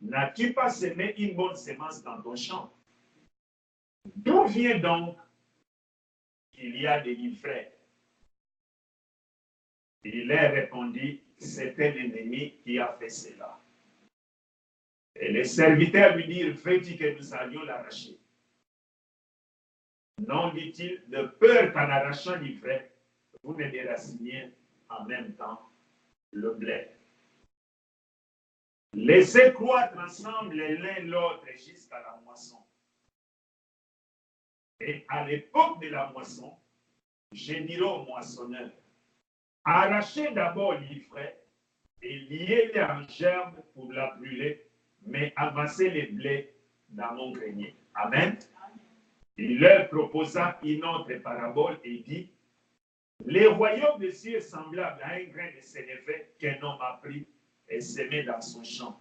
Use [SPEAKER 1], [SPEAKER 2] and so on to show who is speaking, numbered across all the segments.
[SPEAKER 1] n'as-tu pas semé une bonne semence dans ton champ? D'où vient donc qu'il y a des livrets? Il leur répondit, c'était l'ennemi qui a fait cela. Et les serviteurs lui dirent, veux-tu que nous allions l'arracher? Non, dit-il, de peur qu'en arrachant l'ivraie, vous ne déraciniez en même temps le blé. Laissez croître ensemble l'un l'autre jusqu'à la moisson. Et à l'époque de la moisson, je dirai aux moissonneurs, arrachez d'abord l'ivraie et liez-les en gerbe pour la brûler, mais amassez les blés dans mon grenier. Amen. Il leur proposa une autre parabole et dit, les royaumes des cieux est semblable à un grain de sénévé qu'un homme a pris et semé dans son champ.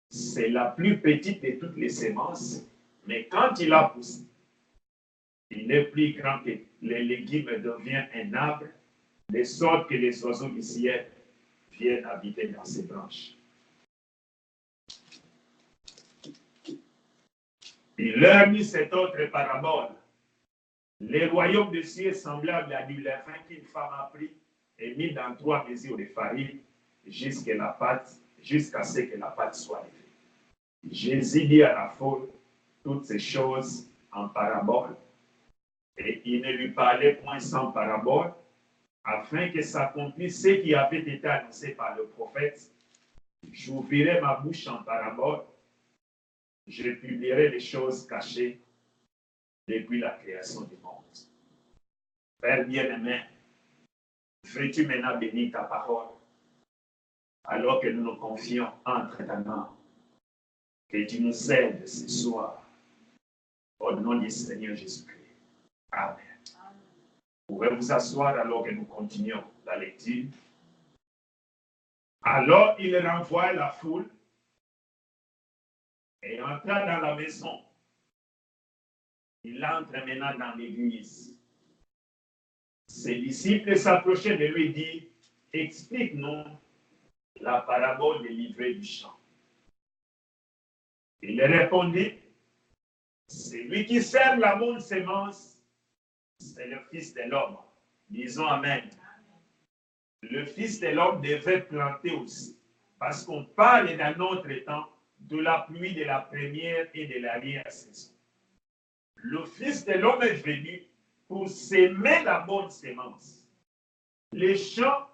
[SPEAKER 1] C'est la plus petite de toutes les semences, mais quand il a poussé, il est plus grand que les légumes et devient un arbre, de sorte que les oiseaux du ciel viennent habiter dans ses branches. Il leur dit cette autre parabole. Les royaumes des cieux est semblable à du levain qu'une femme a pris et mis dans 3 mesures de farine jusqu'à ce que la pâte soit levée. Jésus dit à la foule toutes ces choses en parabole, et il ne lui parlait point sans parabole, afin que s'accomplisse ce qui avait été annoncé par le prophète. J'ouvrirai ma bouche en parabole, je publierai les choses cachées depuis la création du monde. Père bien-aimé, veux-tu maintenant bénir ta parole, alors que nous nous confions entre ta main, que tu nous aides ce soir, au nom du Seigneur Jésus-Christ. Amen. Vous pouvez vous asseoir alors que nous continuons la lecture. Alors il renvoie la foule et entra dans la maison. Il entre maintenant dans l'église. Ses disciples s'approchaient de lui et dirent, explique-nous la parabole des livrets du champ. Il leur répondit, celui qui sème la bonne semence, c'est le Fils de l'homme. Disons Amen. Le Fils de l'homme devait planter aussi, parce qu'on parle dans notre temps de la pluie de la première et de l'arrière-saison. Le Fils de l'homme est venu pour s'aimer la bonne semence. Les champs,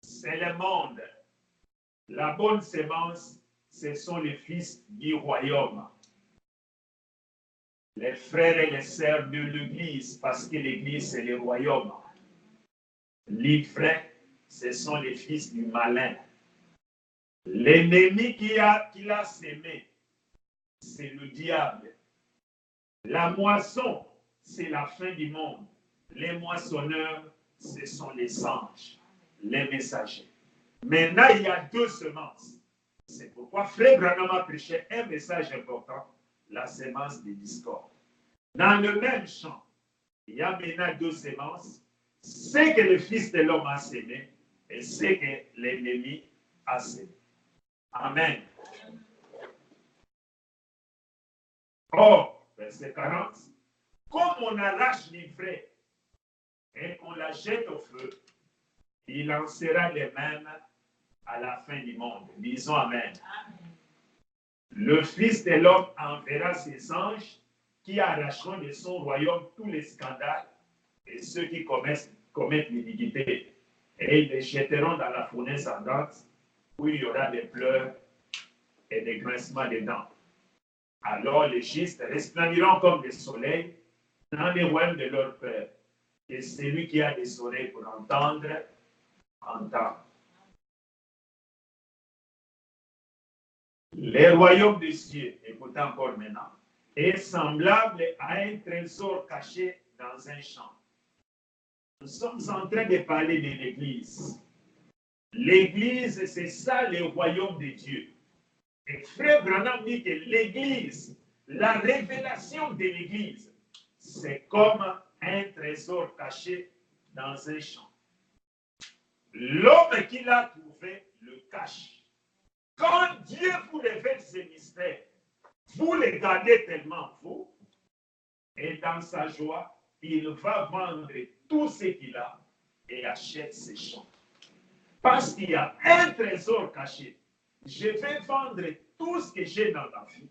[SPEAKER 1] c'est le monde. La bonne semence, ce sont les fils du royaume. Les frères et les sœurs de l'Église, parce que l'Église, c'est le royaume. Les frères, ce sont les fils du malin. L'ennemi qui l'a sémé, c'est le diable. La moisson, c'est la fin du monde. Les moissonneurs, ce sont les anges, les messagers. Maintenant, il y a 2 semences. C'est pourquoi Frère Branham a prêché un message important, la semence de discorde. Dans le même champ, il y a maintenant 2 semences. C'est que le Fils de l'homme a sémé et c'est que l'ennemi a sémé. Amen. Or, verset 40, comme on arrache l'ivraie et qu'on la jette au feu, il en sera de même à la fin du monde. Disons Amen. Le Fils de l'homme enverra ses anges qui arracheront de son royaume tous les scandales et ceux qui commettent l'iniquité. Et ils les jetteront dans la fournaise ardente où il y aura des pleurs et des grincements de dents. Alors les justes resplendiront comme des soleils dans les royaumes de leur Père. Et celui qui a des oreilles pour entendre, entend. Les royaumes des cieux, écoutez encore maintenant, est semblable à un trésor caché dans un champ. Nous sommes en train de parler de l'Église. L'Église, c'est ça le royaume de Dieu. Et Frère Branham dit que l'Église, la révélation de l'Église, c'est comme un trésor caché dans un champ. L'homme qui l'a trouvé le cache. Quand Dieu ministère, vous les gardez tellement vous, et dans sa joie, il va vendre tout ce qu'il a et achète ses champs. Parce qu'il y a un trésor caché. Je vais vendre tout ce que j'ai dans la vie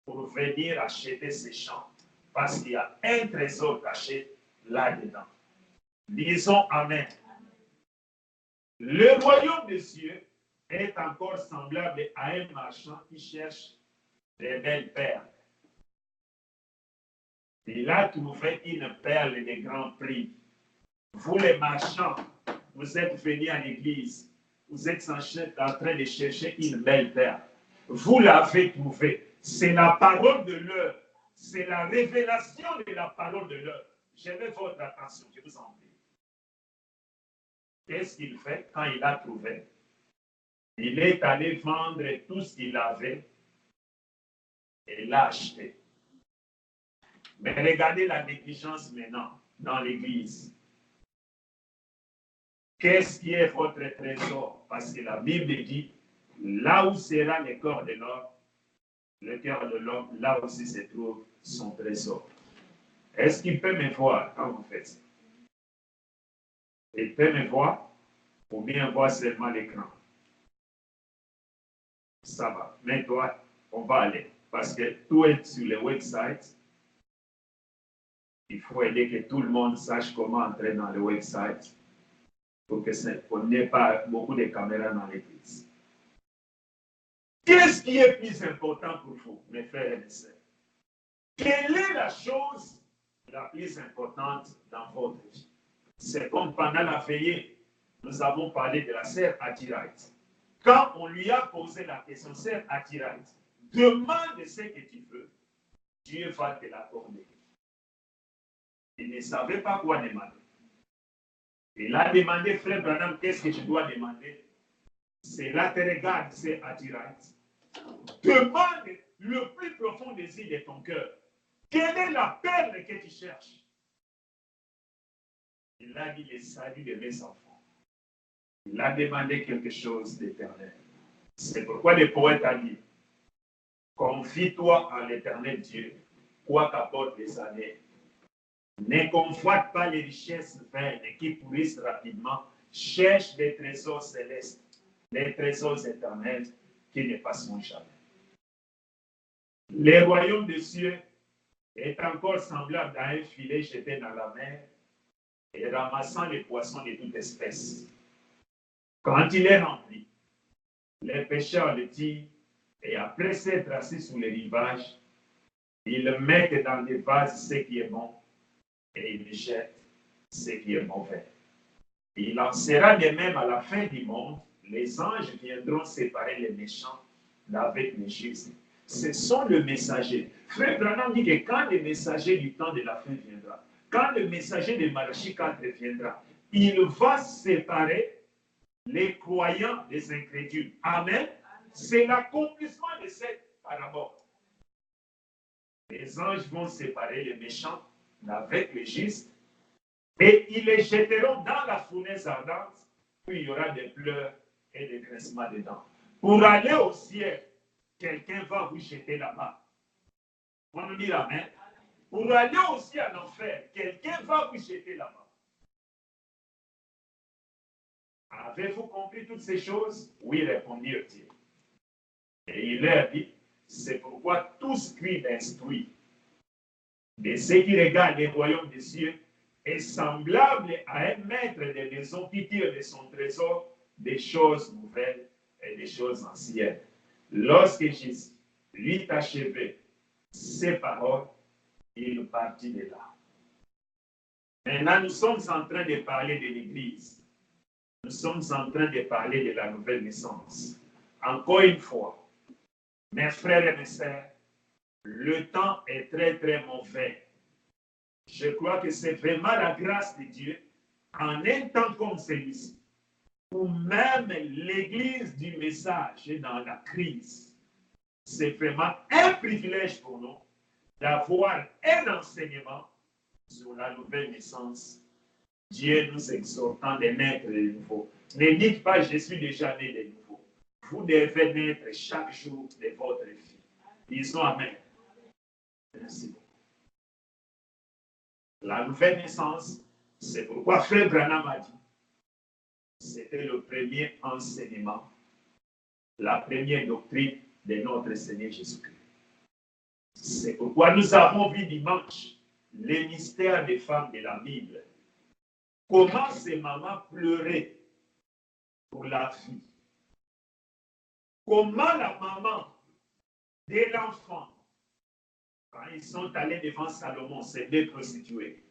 [SPEAKER 1] pour venir acheter ces champs. Parce qu'il y a un trésor caché là-dedans. Disons Amen. Le royaume des cieux est encore semblable à un marchand qui cherche des belles perles. Il a trouvé une perle de grand prix. Vous les marchands, vous êtes venus à l'église, vous êtes en train de chercher une belle perle. Vous l'avez trouvée. C'est la parole de l'heure. C'est la révélation de la parole de l'heure. J'aimais votre attention, je vous en prie. Qu'est-ce qu'il fait quand il a trouvé? Il est allé vendre tout ce qu'il avait et l'a acheté. Mais regardez la négligence maintenant dans l'église. Qu'est-ce qui est votre trésor? Parce que la Bible dit, là où sera le cœur de l'homme, le cœur de l'homme, là aussi se trouve son trésor. Est-ce qu'il peut me voir quand vous faites ça? Il peut me voir ou bien voir seulement l'écran? Ça va. Mais toi, on va aller. Parce que tout est sur le website. Il faut aider que tout le monde sache comment entrer dans le website pour qu'on n'ait pas beaucoup de caméras dans l'église. Qu'est-ce qui est plus important pour vous, mes frères et mes sœurs? Quelle est la chose la plus importante dans votre vie? C'est comme pendant la veillée, nous avons parlé de la sœur Atirite. Quand on lui a posé la question, sœur Atirite, demande ce que tu veux, Dieu va te l'accorder. Il ne savait pas quoi demander. Il a demandé, frère Branham, qu'est-ce que tu dois demander? C'est là que regarde, c'est Atirite. Demande le plus profond désir de ton cœur. Quelle est la perle que tu cherches? Il a dit le salut de mes enfants. Il a demandé quelque chose d'éternel. C'est pourquoi le poète a dit, confie-toi en l'éternel Dieu, quoi qu'apportent les années. Ne convoite pas les richesses vaines qui pourrissent rapidement. Cherche des trésors célestes, des trésors éternels qui ne passeront jamais. Le royaume des cieux est encore semblable à un filet jeté dans la mer et ramassant les poissons de toute espèce. Quand il est rempli, les pêcheurs le tirent et après s'être assis sur les rivages, ils le mettent dans des vases ce qui est bon et ils jettent ce qui est mauvais. Il en sera de même à la fin du monde. Les anges viendront séparer les méchants d'avec les justes. Ce sont les messagers. Frère Branham dit que quand le messager du temps de la fin viendra, quand le messager de Malachie 4 viendra, il va séparer les croyants des incrédules. Amen. C'est l'accomplissement de cette parabole. Les anges vont séparer les méchants d'avec les justes et ils les jetteront dans la fournaise ardente, où il y aura des pleurs et des grincements dedans. Pour aller au ciel, quelqu'un va vous jeter là-bas. On nous dit amen. Pour aller aussi en enfer, quelqu'un va vous jeter là-bas. Avez-vous compris toutes ces choses? Oui, répondirent-ils. Et il leur dit, c'est pourquoi tout scribe instruit de ceux qui regardent les royaumes des cieux est semblable à un maître de maison qui tire de son trésor des choses nouvelles et des choses anciennes. Lorsque Jésus lui achevé ses paroles, il partit de là. Maintenant, nous sommes en train de parler de l'Église. Nous sommes en train de parler de la nouvelle naissance. Encore une fois, mes frères et mes sœurs, le temps est très très mauvais. Je crois que c'est vraiment la grâce de Dieu en un temps comme celui-ci, où même l'Église du message est dans la crise. C'est vraiment un privilège pour nous d'avoir un enseignement sur la nouvelle naissance. Dieu nous exhortant de naître de nouveau. Ne dites pas, je suis déjà né de nouveau. Vous devez naître chaque jour de votre vie. Disons Amen. Merci beaucoup. La nouvelle naissance, c'est pourquoi Frère Branham a dit, c'était le premier enseignement, la première doctrine de notre Seigneur Jésus-Christ. C'est pourquoi nous avons vu dimanche les mystères des femmes de la Bible. Comment ces mamans pleuraient pour la fille. Comment la maman de l'enfant, quand ils sont allés devant Salomon, ces deux prostituées,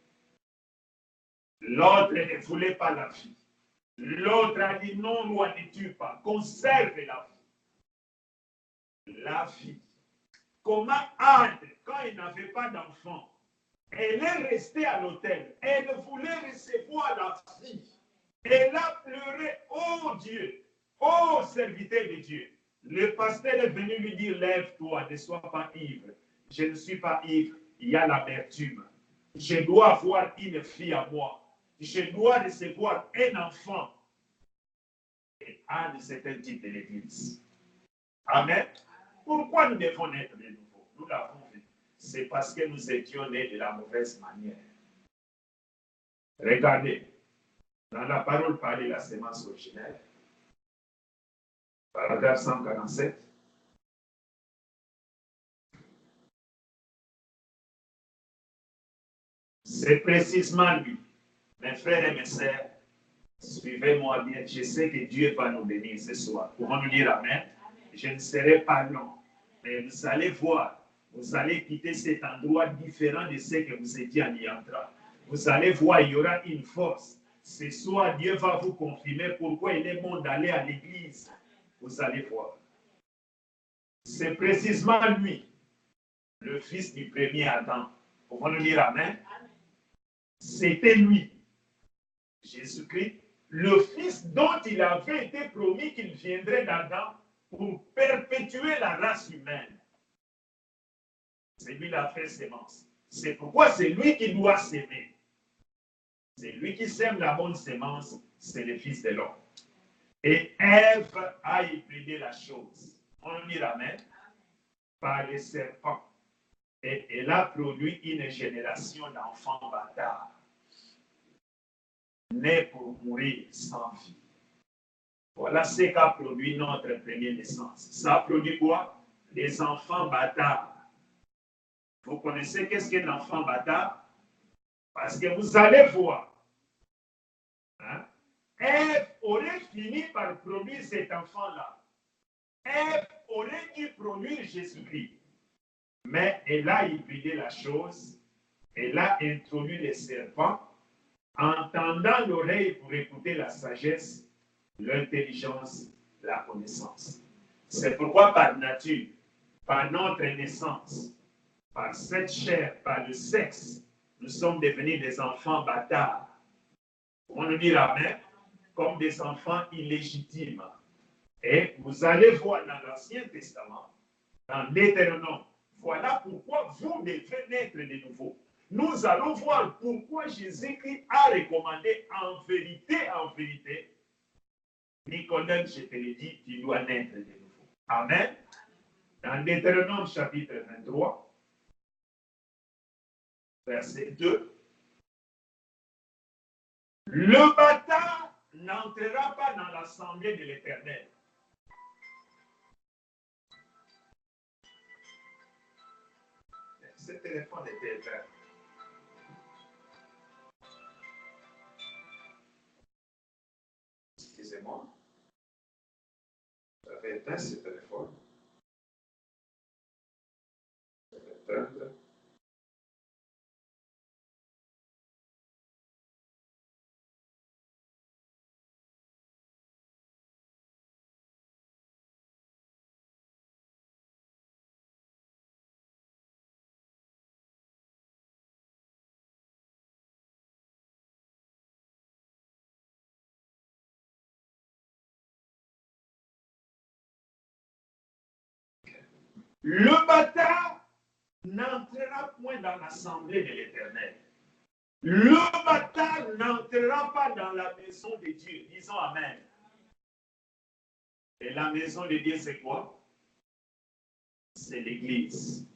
[SPEAKER 1] l'autre ne voulait pas la fille. L'autre a dit non, loi ne tue pas, conserve la fille. La fille. Comment Anne, quand il n'avait pas d'enfant, elle est restée à l'hôtel. Elle voulait recevoir la fille. Elle a pleuré, oh Dieu, oh serviteur de Dieu. Le pasteur est venu lui dire, lève-toi, ne sois pas ivre. Je ne suis pas ivre, il y a l'amertume. Je dois avoir une fille à moi. Je dois recevoir un enfant. Et Anne, c'est un type de l'Église. Amen. Pourquoi nous devons naître de nouveau? Nous l'avons vu. C'est parce que nous étions nés de la mauvaise manière. Regardez, dans la parole parlée de la sémence originelle, paragraphe 147, c'est précisément lui. Mes frères et mes sœurs, suivez-moi bien. Je sais que Dieu va nous bénir ce soir. Pouvons nous dire Amen? Je ne serai pas long, mais vous allez voir, vous allez quitter cet endroit différent de ce que vous étiez en y entrant. Vous allez voir, il y aura une force. Ce soir, Dieu va vous confirmer pourquoi il est bon d'aller à l'église. Vous allez voir. C'est précisément lui, le fils du premier Adam. Pouvons nous dire Amen? C'était lui, Jésus-Christ, le fils dont il avait été promis qu'il viendrait d'Adam pour perpétuer la race humaine. C'est lui la vraie sémence. C'est pourquoi c'est lui qui doit s'aimer. C'est lui qui sème la bonne sémence, c'est le fils de l'homme. Et Ève a hybridé la chose. On dit Amen. Par les serpents. Et elle a produit une génération d'enfants bâtards, nés pour mourir sans vie. Voilà ce qu'a produit notre première naissance. Ça a produit quoi? Des enfants bâtards. Vous connaissez qu'est-ce qu'un enfant bâtard? Parce que vous allez voir. Hein? Ève aurait fini par produire cet enfant-là. Ève aurait dû produire Jésus-Christ. Mais elle a hybridé la chose. Elle a introduit les serpents en tendant l'oreille pour écouter la sagesse, l'intelligence, la connaissance. C'est pourquoi par nature, par notre naissance, par cette chair, par le sexe, nous sommes devenus des enfants bâtards. On nous dit Amen, comme des enfants illégitimes. Et vous allez voir dans l'Ancien Testament, dans l'Éternome, voilà pourquoi vous devez naître de nouveau. Nous allons voir pourquoi Jésus-Christ a recommandé en vérité, Nicodème, je te le dis, tu dois naître de nouveau. Amen. Dans Deutéronome chapitre 23, verset 2, le bâtard n'entrera pas dans l'assemblée de l'Éternel. Ce téléphone était éteint. Excusez-moi. J'avais éteint ce téléphone. Éteindre. Le bâtard n'entrera point dans l'assemblée de l'Éternel. Le bâtard n'entrera pas dans la maison de Dieu. Disons Amen. Et la maison de Dieu, c'est quoi? c'est l'Église.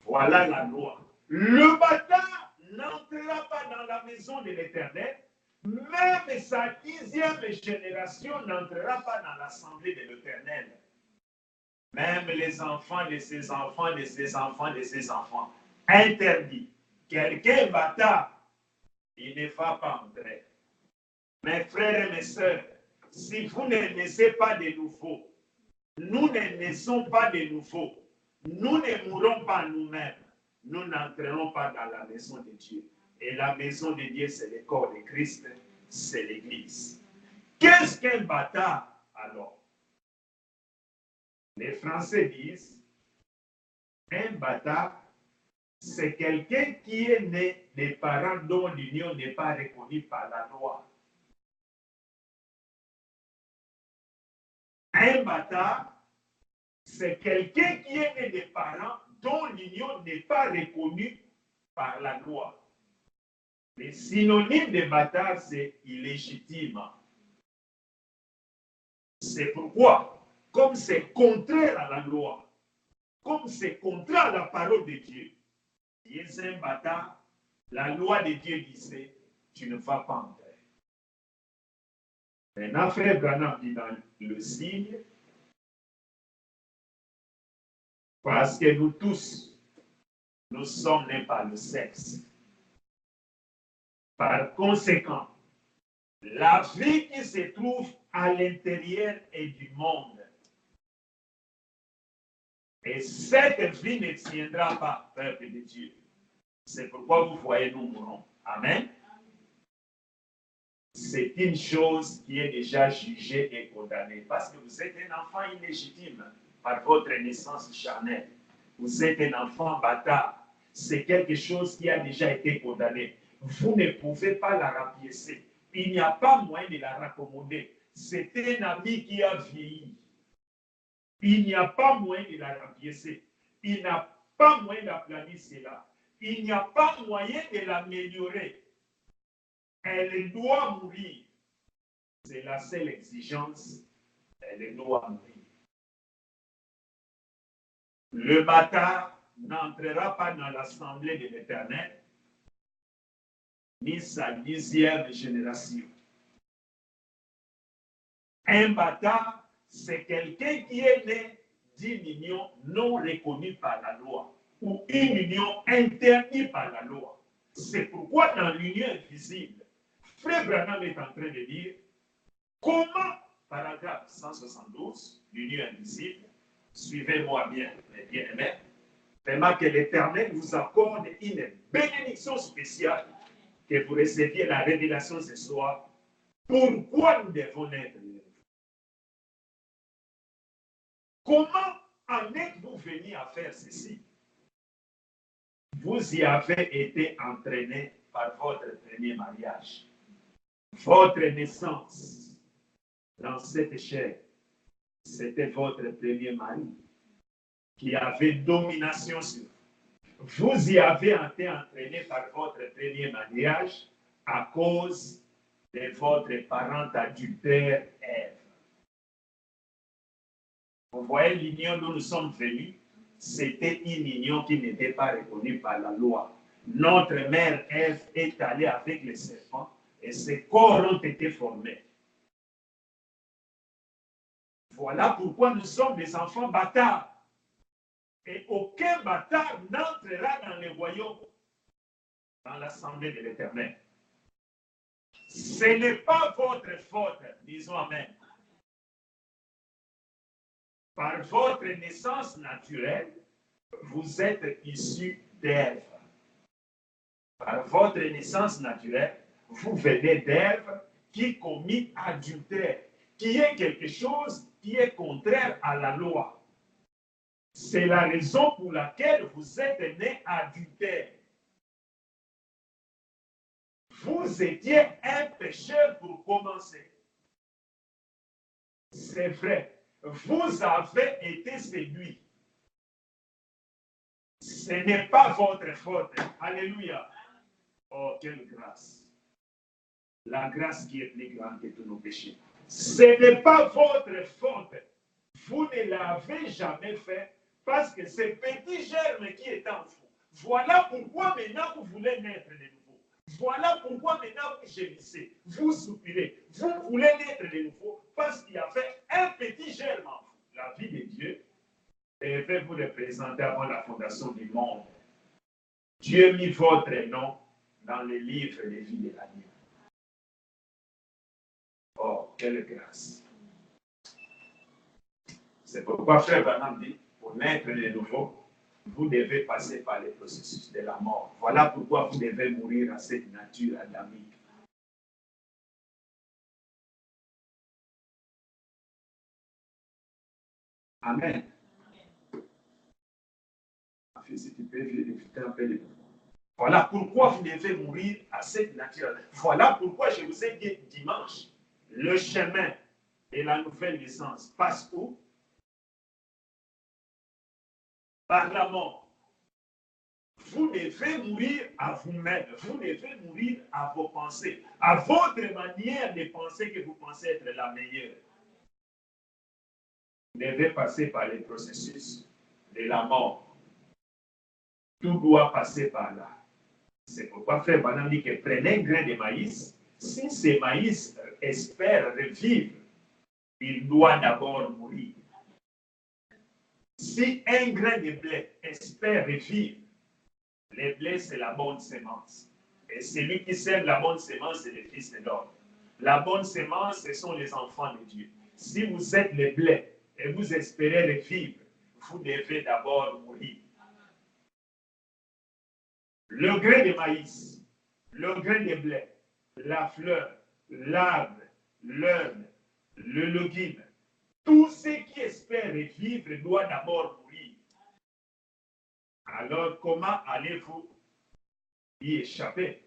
[SPEAKER 1] Voilà la loi. Le bâtard n'entrera pas dans la maison de l'Éternel, même sa 10e génération n'entrera pas dans l'assemblée de l'Éternel. Même les enfants de ses enfants, de ses enfants, de ses enfants. Interdit. Quelqu'un bâtard, il ne va pas entrer. Mes frères et mes sœurs, si vous ne naissez pas de nouveau, nous ne naissons pas de nouveau, nous ne mourrons pas nous-mêmes, nous n'entrerons pas dans la maison de Dieu. Et la maison de Dieu, c'est le corps de Christ, c'est l'Église. Qu'est-ce qu'un bâtard alors? Les Français disent, un bâtard, c'est quelqu'un qui est né des parents dont l'union n'est pas reconnue par la loi. Un bâtard, c'est quelqu'un qui est né des parents dont l'union n'est pas reconnue par la loi. Le synonyme de bâtard, c'est illégitime. C'est pourquoi, comme c'est contraire à la loi, comme c'est contraire à la parole de Dieu, il est un bâtard, la loi de Dieu disait, tu ne vas pas entrer. Maintenant, frère Branham dit dans le signe, parce que nous tous, nous sommes nés par le sexe. Par conséquent, la vie qui se trouve à l'intérieur est du monde. Et cette vie ne tiendra pas, peuple de Dieu. C'est pourquoi vous voyez, nous mourons. Amen. C'est une chose qui est déjà jugée et condamnée. Parce que vous êtes un enfant illégitime par votre naissance charnelle. Vous êtes un enfant bâtard. C'est quelque chose qui a déjà été condamné. Vous ne pouvez pas la rapiécer. Il n'y a pas moyen de la raccommoder. C'est un ami qui a vieilli. Il n'y a pas moyen de la rapiécer. Il n'a pas moyen d'aplanir cela. Il n'y a pas moyen de l'améliorer. Elle doit mourir. C'est la seule exigence. Elle doit mourir. Le bâtard n'entrera pas dans l'assemblée de l'Éternel, ni sa 10e génération. Un bâtard, c'est quelqu'un qui est né d'une union non reconnue par la loi ou une union interdite par la loi. C'est pourquoi dans l'union invisible, Frère Branham est en train de dire comment, paragraphe 172, l'union invisible, suivez-moi bien, mes bien-aimés, vraiment que l'Éternel vous accorde une bénédiction spéciale, que vous receviez la révélation ce soir. Pourquoi nous devons être? Comment en êtes-vous venu à faire ceci? Vous y avez été entraîné par votre premier mariage. Votre naissance dans cette chair, c'était votre premier mari qui avait domination sur vous. Vous y avez été entraîné par votre premier mariage à cause de votre parente adultère Ève. Vous voyez l'union dont nous sommes venus, c'était une union qui n'était pas reconnue par la loi. Notre mère Ève est allée avec les serpents et ses corps ont été formés. Voilà pourquoi nous sommes des enfants bâtards. Et aucun bâtard n'entrera dans le royaume, dans l'assemblée de l'Éternel. Ce n'est pas votre faute, disons Amen. Par votre naissance naturelle, vous êtes issus d'Ève. Par votre naissance naturelle, vous venez d'Ève qui commit adultère, qui est quelque chose qui est contraire à la loi. C'est la raison pour laquelle vous êtes né adultère. Vous étiez un pécheur pour commencer. C'est vrai. Vous avez été séduit. Ce n'est pas votre faute. Alléluia. Oh, quelle grâce. La grâce qui est plus grande que tous nos péchés. Ce n'est pas votre faute. Vous ne l'avez jamais fait Parce que c'est petit germe qui est en vous. Voilà pourquoi maintenant vous voulez naître de nouveau. Voilà pourquoi maintenant vous gémissez, vous soupirez. Vous voulez naître de nouveau parce qu'il y avait un petit germe en vous. La vie de Dieu devait vous représenter avant la fondation du monde. Dieu mit votre nom dans le livre des vies de l'agneau. Oh, quelle grâce! C'est pourquoi Frère Branham dit, pour naître de nouveau, vous devez passer par le processus de la mort. Voilà pourquoi vous devez mourir à cette nature adamique. Amen. Si tu peux éviter un peu de... Voilà pourquoi vous devez mourir à cette nature. Voilà pourquoi je vous ai dit dimanche, le chemin et la nouvelle naissance passe où? Par la mort. Vous devez mourir à vous-même. Vous devez mourir à vos pensées, à votre manière de penser que vous pensez être la meilleure. Vous devez passer par le processus de la mort. Tout doit passer par là. C'est pourquoi Frère Branham dit que prenez un grain de maïs. Si ce maïs espère revivre, il doit d'abord mourir. Si un grain de blé espère revivre, le blé, c'est la bonne sémence. Et celui qui sème la bonne sémence, c'est le Fils de l'homme. La bonne sémence, ce sont les enfants de Dieu. Si vous êtes le blé et vous espérez revivre, vous devez d'abord mourir. Le grain de maïs, le grain de blé, la fleur, l'arbre, l'herbe, le légume, tout ce qui espère vivre doit d'abord mourir. Alors, comment allez-vous y échapper?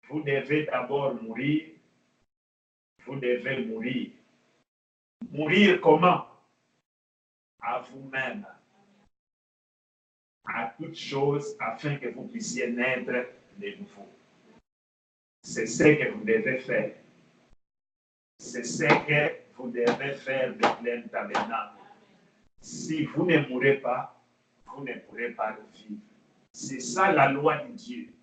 [SPEAKER 1] Vous devez d'abord mourir. Vous devez mourir. Mourir comment? À vous-même. À toute chose afin que vous puissiez naître de nouveau. C'est ce que vous devez faire. C'est ce que vous devez faire de plein tabernacle. Si vous ne mourrez pas, vous ne pourrez pas vivre. C'est ça la loi de Dieu.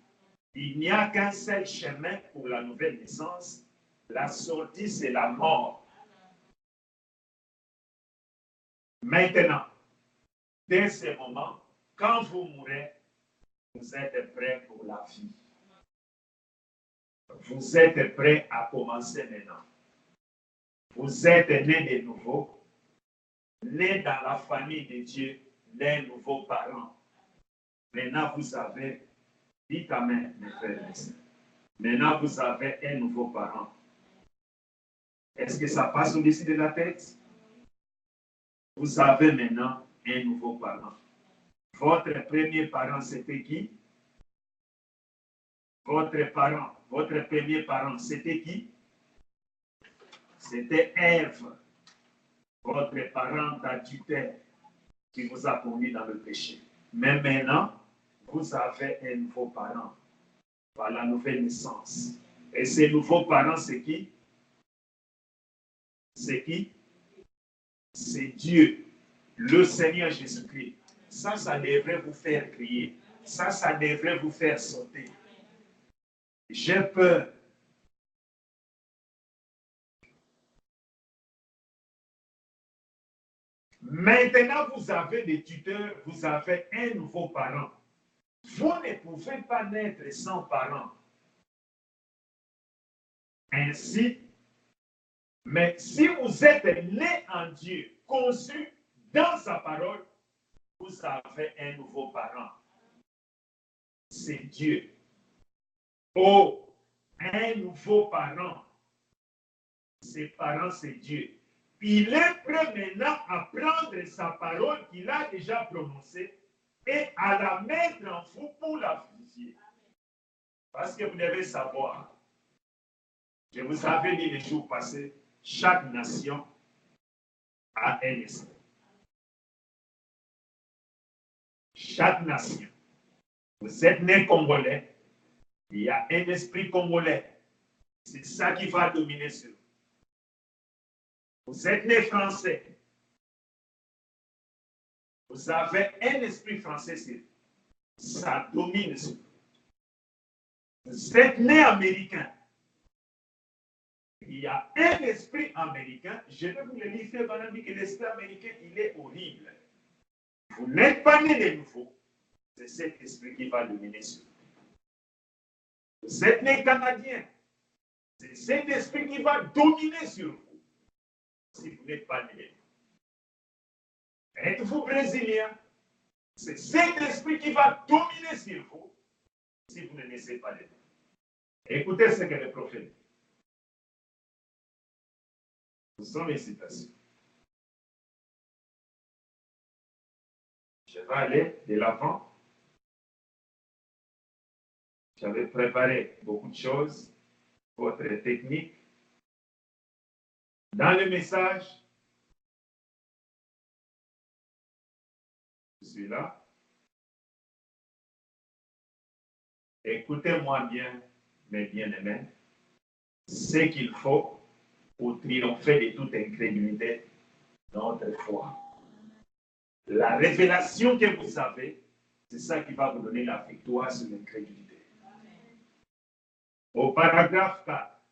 [SPEAKER 1] Il n'y a qu'un seul chemin pour la nouvelle naissance. La sortie, c'est la mort. Maintenant, dès ce moment, quand vous mourrez, vous êtes prêt pour la vie. Vous êtes prêt à commencer maintenant. Vous êtes né de nouveau, né dans la famille de Dieu, des nouveaux parents. Maintenant, vous avez, dites amen, mes frères et sœurs. Maintenant, vous avez un nouveau parent. Est-ce que ça passe au-dessus de la tête? Vous avez maintenant un nouveau parent. Votre premier parent, c'était qui? Votre premier parent, c'était qui? C'était Ève, votre parent adultère qui vous a conduit dans le péché. Mais maintenant, vous avez un nouveau parent par la nouvelle naissance. Et ces nouveaux parents, c'est qui? C'est qui? C'est Dieu, le Seigneur Jésus-Christ. Ça devrait vous faire crier. Ça devrait vous faire sauter. J'ai peur. Maintenant, vous avez des tuteurs, vous avez un nouveau parent. Vous ne pouvez pas naître sans parent. Ainsi, mais si vous êtes né en Dieu, conçu dans sa parole, vous avez un nouveau parent. C'est Dieu. Oh, un nouveau parent. Ses parents, c'est Dieu. Il est prêt maintenant à prendre sa parole qu'il a déjà prononcée et à la mettre en vous pour la vivifier. Parce que vous devez savoir, je vous avais dit les jours passés, chaque nation a un esprit. Chaque nation. Vous êtes né congolais, il y a un esprit congolais. C'est ça qui va dominer sur vous. Vous êtes né français. Vous avez un esprit français sur vous. Ça domine sur vous. Vous êtes né américain. Il y a un esprit américain. Je vais vous le dire, Frère Branham dit que l'esprit américain, il est horrible. Vous n'êtes pas né de nouveau. C'est cet esprit qui va dominer sur vous. Vous êtes né canadien. C'est cet esprit qui va dominer sur vous. Si vous n'êtes pas né. Êtes-vous brésilien? C'est cet esprit qui va dominer sur vous si vous ne naissez pas de nouveau. Écoutez ce que le prophète dit. Ce sont les citations. Je vais aller de l'avant. J'avais préparé beaucoup de choses, votre technique. Dans le message, je suis là. Écoutez-moi bien, mes bien-aimés, ce qu'il faut pour triompher de toute incrédulité dans notre foi. La révélation que vous avez, c'est ça qui va vous donner la victoire sur l'incrédulité. Au paragraphe 4,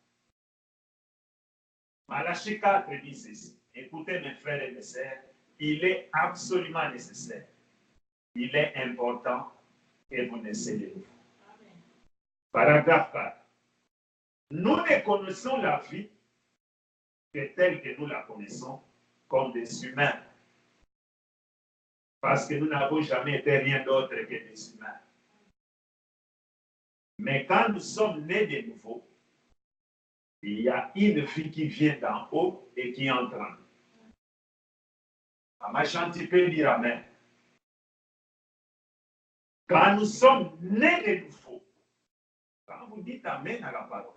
[SPEAKER 1] Malachie 4 dit ceci. Écoutez mes frères et mes sœurs, il est absolument nécessaire. Il est important que vous naissez de nouveau. Paragraphe 4. Nous ne connaissons la vie que telle que nous la connaissons comme des humains. Parce que nous n'avons jamais été rien d'autre que des humains. Mais quand nous sommes nés de nouveau, il y a une vie qui vient d'en haut et qui entre en nous. Amachanti peut dire Amen. Quand nous sommes nés de nouveau, quand vous dites Amen à la parole,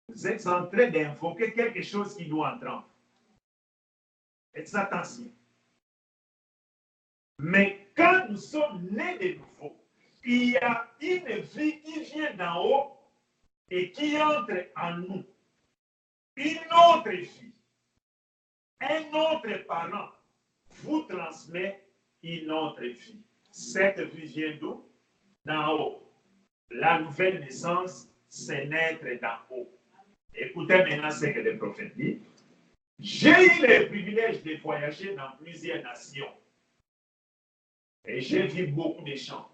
[SPEAKER 1] vous êtes en train d'invoquer quelque chose qui doit entrer en vous. Faites attention. Mais quand nous sommes nés de nouveau, il y a une vie qui vient d'en haut et qui entre en nous. Une autre vie, un autre parent vous transmet une autre vie. Cette vie vient d'où? D'en haut. La nouvelle naissance, c'est naître d'en haut. Écoutez maintenant ce que le prophète dit. J'ai eu le privilège de voyager dans plusieurs nations. Et j'ai vu beaucoup de champs.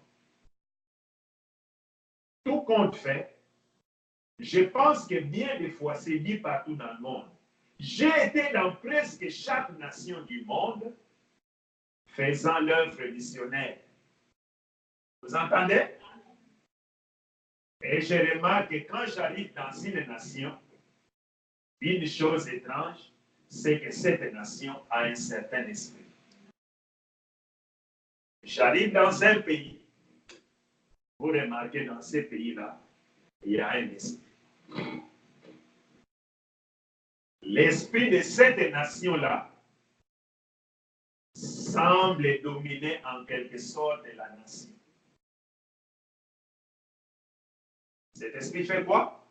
[SPEAKER 1] Tout compte fait, je pense que bien des fois, c'est dit partout dans le monde. J'ai été dans presque chaque nation du monde faisant l'œuvre missionnaire. Vous entendez? Et je remarque que quand j'arrive dans une nation, une chose étrange, c'est que cette nation a un certain esprit. J'arrive dans un pays, vous remarquez dans ce pays-là, il y a un esprit. L'esprit de cette nation-là semble dominer en quelque sorte la nation. Cet esprit fait quoi?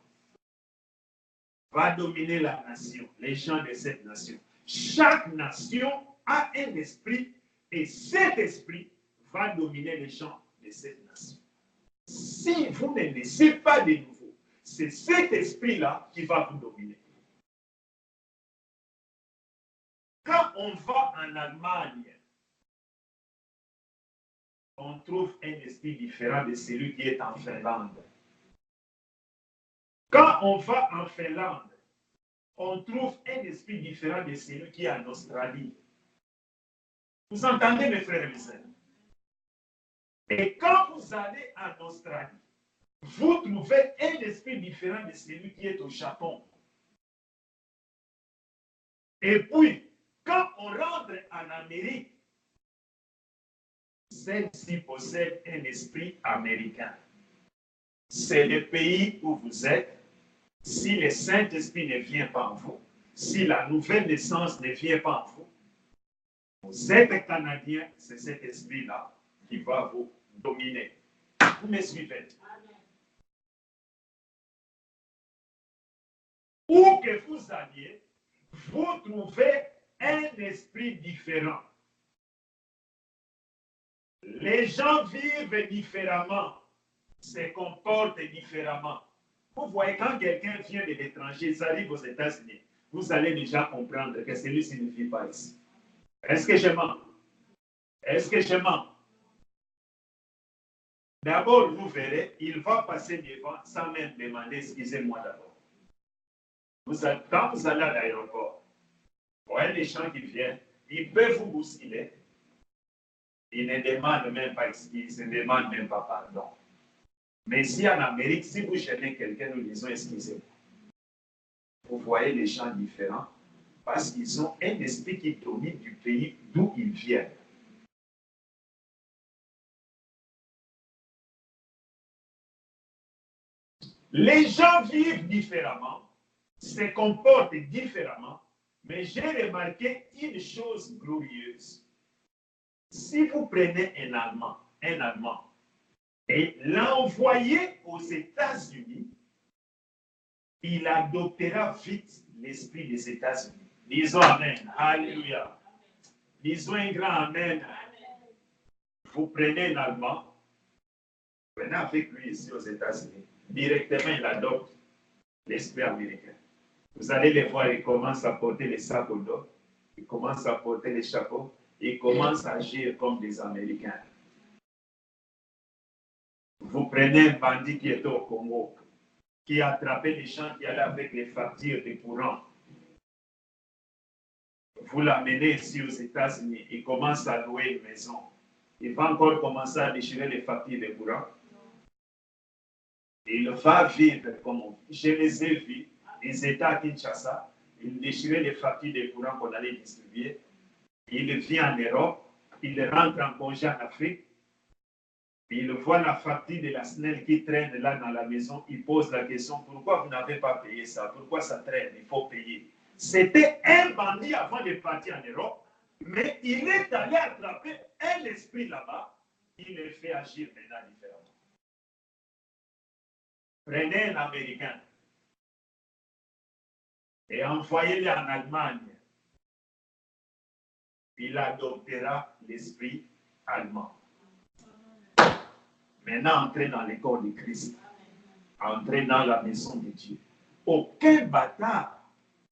[SPEAKER 1] Va dominer la nation, les gens de cette nation. Chaque nation a un esprit et cet esprit va dominer les gens de cette nation. Si vous ne naissez pas de nouveau, c'est cet esprit-là qui va vous dominer. Quand on va en Allemagne, on trouve un esprit différent de celui qui est en Finlande. Quand on va en Finlande, on trouve un esprit différent de celui qui est en Australie. Vous entendez, mes frères et mes sœurs? Et quand vous allez en Australie, vous trouvez un esprit différent de celui qui est au Japon. Et puis, quand on rentre en Amérique, celle-ci possède un esprit américain. C'est le pays où vous êtes. Si le Saint-Esprit ne vient pas en vous, si la nouvelle naissance ne vient pas en vous, vous êtes Canadien, c'est cet esprit-là qui va vous dominer. Vous me suivez? Où que vous alliez, vous trouvez un esprit différent. Les gens vivent différemment, se comportent différemment. Vous voyez, quand quelqu'un vient de l'étranger, ça arrive aux États-Unis, vous allez déjà comprendre que celui-ci ne vit pas ici. Est-ce que je mens? Est-ce que je mens? D'abord, vous verrez, il va passer devant sans même demander, excusez-moi d'abord. Quand vous allez à l'aéroport, vous voyez les gens qui viennent, ils peuvent vous bousculer. Ils ne demandent même pas excuse, ils ne demandent même pas pardon. Mais ici en Amérique, si vous gênez quelqu'un, nous disons excusez-moi. Vous voyez les gens différents parce qu'ils ont un esprit qui domine du pays d'où ils viennent. Les gens vivent différemment, se comportent différemment, mais j'ai remarqué une chose glorieuse. Si vous prenez un Allemand, et l'envoyez aux États-Unis, il adoptera vite l'esprit des États-Unis. Disons Amen. Alléluia. Disons un grand Amen. Vous prenez un Allemand, venez avec lui ici aux États-Unis. Directement, il adopte l'esprit américain. Vous allez les voir, ils commencent à porter les sacs au dos, ils commencent à porter les chapeaux, ils commencent à agir comme des Américains. Vous prenez un bandit qui était au Congo, qui attrapait les gens qui allaient avec les factures de courant. Vous l'amenez ici aux États-Unis, il commence à louer une maison. Il va encore commencer à déchirer les factures de courant. Il va vivre comme on vit. Je les ai vus, ils étaient à Kinshasa, ils déchiraient les factures de courant qu'on allait distribuer. Il vient en Europe, il rentre en congé en Afrique, il voit la facture de la SNEL qui traîne là dans la maison, il pose la question, pourquoi vous n'avez pas payé ça? Pourquoi ça traîne? Il faut payer. C'était un bandit avant de partir en Europe, mais il est allé attraper un esprit là-bas, il le fait agir maintenant différemment. Prenez un Américain et envoyez-le en Allemagne. Il adoptera l'esprit allemand. Maintenant, entrez dans l'école de Christ. Entrez dans la maison de Dieu. Aucun bâtard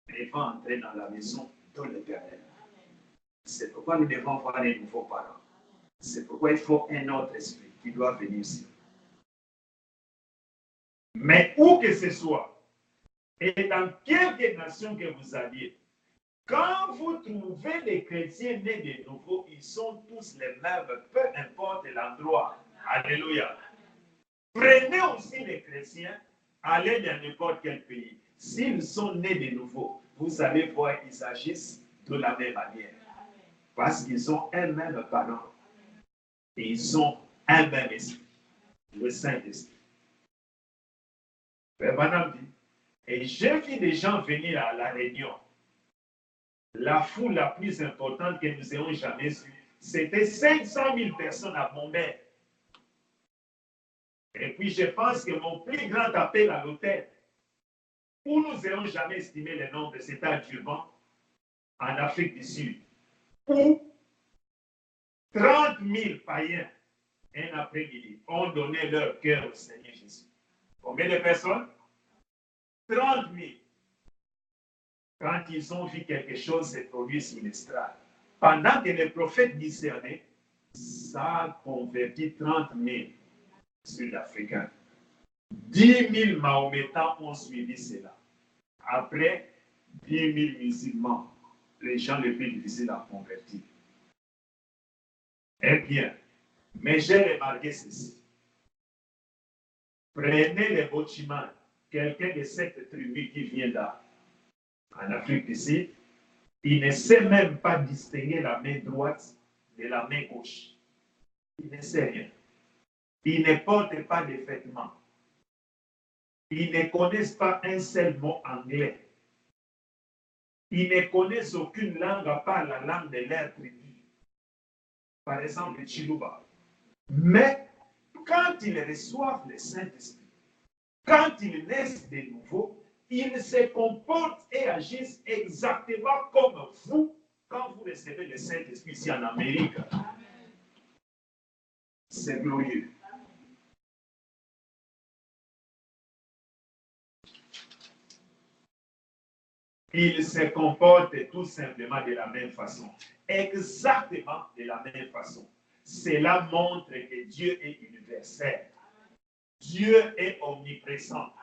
[SPEAKER 1] ne va entrer dans la maison de l'Éternel. C'est pourquoi nous devons voir les nouveaux parents. C'est pourquoi il faut un autre esprit qui doit venir ici. Mais où que ce soit, et dans quelque nation que vous alliez, quand vous trouvez les chrétiens nés de nouveau, ils sont tous les mêmes, peu importe l'endroit. Alléluia. Prenez aussi les chrétiens, allez dans n'importe quel pays. S'ils sont nés de nouveau, vous allez voir, ils agissent de la même manière. Parce qu'ils ont un même parent. Et ils ont un même esprit. Le Saint-Esprit. Madame dit, et j'ai vu des gens venir à la réunion. La foule la plus importante que nous ayons jamais eue, c'était 500 000 personnes à Bombay. Et puis je pense que mon plus grand appel à l'hôtel, où nous n'ayons jamais estimé le nombre, c'était à Durban, en Afrique du Sud, où 30 000 païens, un après-midi, ont donné leur cœur au Seigneur Jésus. Combien de personnes? 30 000. Quand ils ont vu quelque chose se produire sur l'estrade, pendant que les prophètes discernaient, ça a converti 30 000 Sud-Africains. 10 000 Mahométans ont suivi cela. Après, 10 000 musulmans, les gens les plus difficiles à convertir. Eh bien, mais j'ai remarqué ceci. Prenez les Bochimans, quelqu'un de cette tribu qui vient là, en Afrique du Sud, il ne sait même pas distinguer la main droite de la main gauche. Il ne sait rien. Il ne porte pas de vêtements. Ils ne connaissent pas un seul mot anglais. Ils ne connaissent aucune langue à part la langue de leur tribu. Par exemple, le Chiluba. Mais quand ils reçoivent le Saint-Esprit, quand ils naissent de nouveau, ils se comportent et agissent exactement comme vous quand vous recevez le Saint-Esprit ici en Amérique. C'est glorieux. Il se comporte tout simplement de la même façon. Exactement de la même façon. Cela montre que Dieu est universel. Dieu est omniprésent,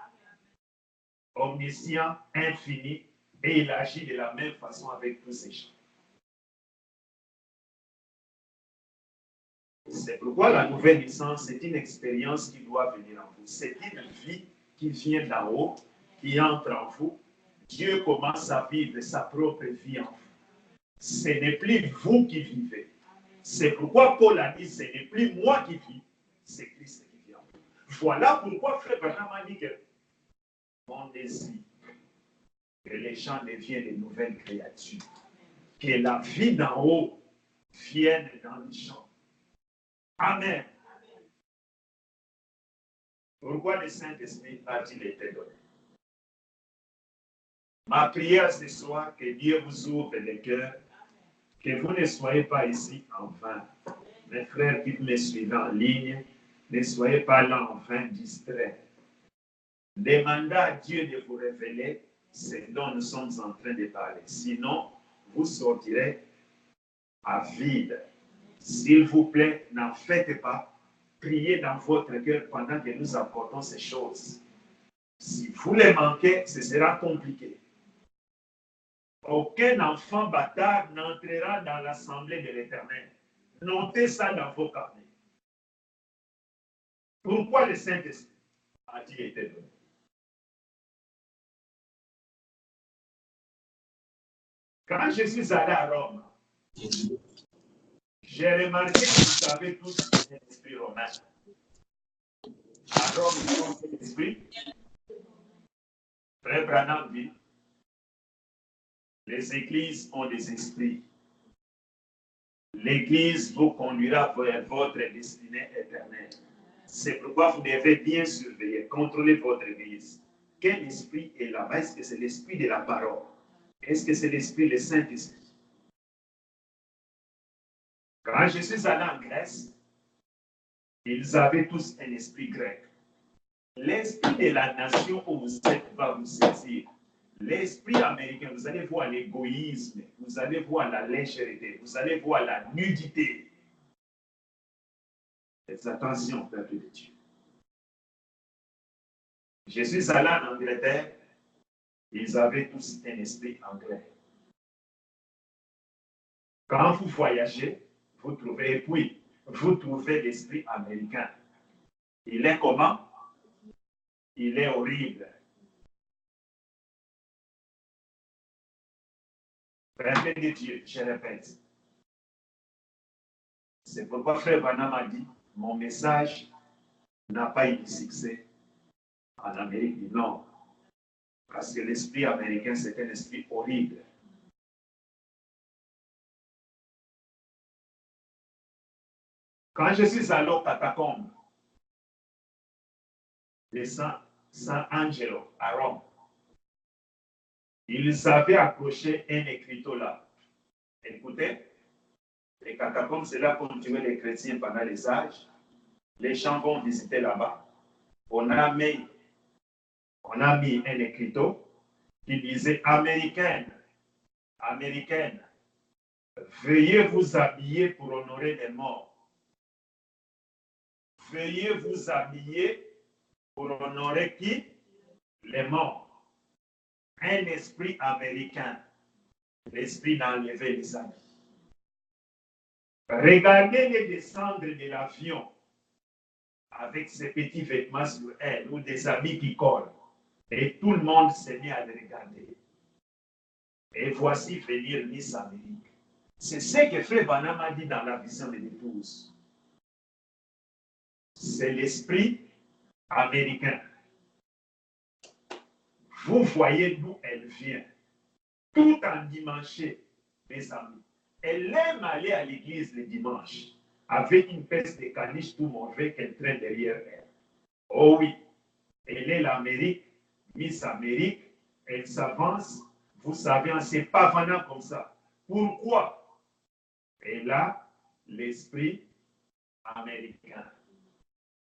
[SPEAKER 1] omniscient, infini, et il agit de la même façon avec tous ces gens. C'est pourquoi la nouvelle naissance, c'est une expérience qui doit venir en vous. C'est une vie qui vient d'en haut, qui entre en vous. Dieu commence à vivre sa propre vie en vous. Ce n'est plus vous qui vivez. C'est pourquoi Paul a dit, ce n'est plus moi qui vis, c'est Christ qui vit en vous. Voilà pourquoi Frère Branham a dit que mon désir, que les gens deviennent de nouvelles créatures, que la vie d'en haut vienne dans les gens. Amen. Pourquoi le Saint-Esprit a-t-il été donné? Ma prière ce soir, que Dieu vous ouvre le cœur, que vous ne soyez pas ici en vain. Mes frères qui me suivent en ligne, ne soyez pas là en vain distraits. Demandez à Dieu de vous révéler ce dont nous sommes en train de parler. Sinon, vous sortirez à vide. S'il vous plaît, n'en faites pas. Priez dans votre cœur pendant que nous apportons ces choses. Si vous les manquez, ce sera compliqué. Aucun enfant bâtard n'entrera dans l'assemblée de l'Éternel. Notez ça dans vos carnets. Pourquoi le Saint-Esprit a-t-il été donné? Quand je suis allé à Rome, j'ai remarqué que vous avez tous un esprit romain. À Rome, ils ont cet esprit. Frère Branham dit, les églises ont des esprits. L'église vous conduira vers votre destinée éternelle. C'est pourquoi vous devez bien surveiller, contrôler votre église. Quel esprit est là-bas? Est-ce que c'est l'esprit de la parole? Est-ce que c'est l'esprit, le Saint-Esprit? Quand je suis allé en Grèce, ils avaient tous un esprit grec. L'esprit de la nation où vous êtes va vous saisir. L'esprit américain, vous allez voir l'égoïsme, vous allez voir la légèreté, vous allez voir la nudité. Faites attention, peuple de Dieu. Je suis allé en Angleterre, ils avaient tous un esprit anglais. Quand vous voyagez, vous trouvez, et puis, vous trouvez l'esprit américain. Il est comment? Il est horrible. Peuple de Dieu, je répète. C'est pourquoi Frère Branham a dit, mon message n'a pas eu de succès en Amérique du Nord. Parce que l'esprit américain, c'est un esprit horrible. Quand je suis allé aux catacombes de San Angelo à Rome, ils avaient accroché un écriteau là. Écoutez, les catacombes, c'est là qu'ont tué les chrétiens pendant les âges. Les gens vont visiter là-bas. On a mis un écriteau qui disait américaine, américaine, veuillez vous habiller pour honorer les morts. Veuillez vous habiller pour honorer qui? Les morts. Un esprit américain, l'esprit d'enlever les habits. Regardez-les descendre de l'avion avec ses petits vêtements sur elle ou des habits qui collent. Et tout le monde s'est mis à les regarder. Et voici venir Miss Amérique. C'est ce que Frère Branham a dit dans la vision de l'épouse. C'est l'esprit américain. Vous voyez d'où elle vient. Tout en dimanche, mes amis. Elle aime aller à l'église le dimanche avec une peste de caniche tout mauvais qu'elle traîne derrière elle. Oh oui, elle est l'Amérique, Miss Amérique, elle s'avance, vous savez, en se pavanant comme ça. Pourquoi? Elle a l'esprit américain.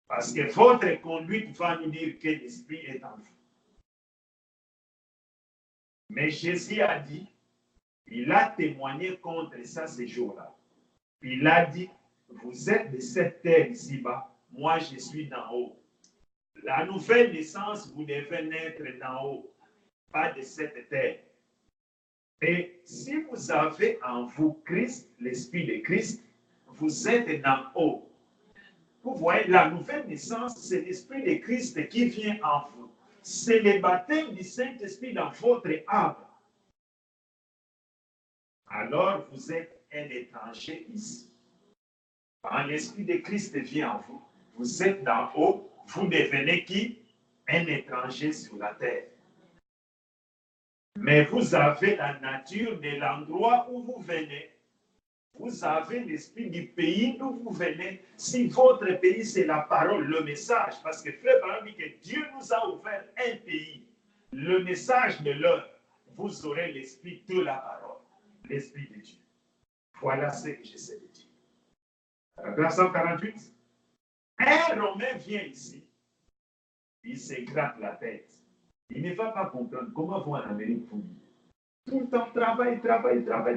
[SPEAKER 1] Parce que votre conduite va nous dire que l'esprit est en vous. Mais Jésus a dit, il a témoigné contre ça ces jours-là. Il a dit, vous êtes de cette terre ici-bas, moi je suis d'en haut. La nouvelle naissance, vous devez naître d'en haut, pas de cette terre. Et si vous avez en vous Christ, l'Esprit de Christ, vous êtes d'en haut. Vous voyez, la nouvelle naissance, c'est l'Esprit de Christ qui vient en vous. C'est le baptême du Saint-Esprit dans votre âme. Alors, vous êtes un étranger ici. Quand l'Esprit de Christ vient en vous, vous êtes d'en haut, vous devenez qui? Un étranger sur la terre. Mais vous avez la nature de l'endroit où vous venez. Vous avez l'esprit du pays d'où vous venez. Si votre pays, c'est la parole, le message, parce que Frère Branham dit que Dieu nous a ouvert un pays. Le message de l'heure, vous aurez l'esprit de la parole, l'esprit de Dieu. Voilà ce que j'essaie de dire. Paragraphe 148. Un Romain vient ici, il se gratte la tête. Il ne va pas comprendre comment vous en Amérique vous vivez. Tout le temps, travail,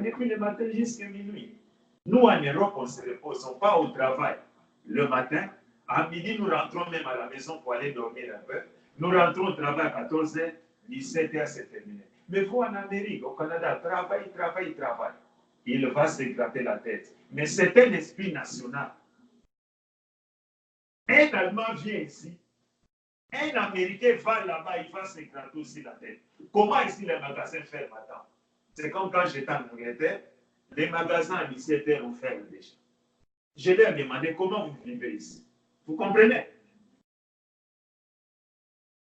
[SPEAKER 1] depuis le matin jusqu'à minuit. Nous, en Europe, on ne se repose pas au travail le matin. À midi, nous rentrons même à la maison pour aller dormir un peu. Nous rentrons au travail à 14h, 17h, c'est terminé. Mais vous, en Amérique, au Canada, travail. Il va se gratter la tête. Mais c'est un esprit national. Un Allemand vient ici. Un Américain va là-bas, il va se gratter aussi la tête. Comment ici les magasins ferment à temps? C'est comme quand j'étais en Angleterre, les magasins à 17h ont fermé déjà. Je leur ai demandé comment vous vivez ici. Vous comprenez?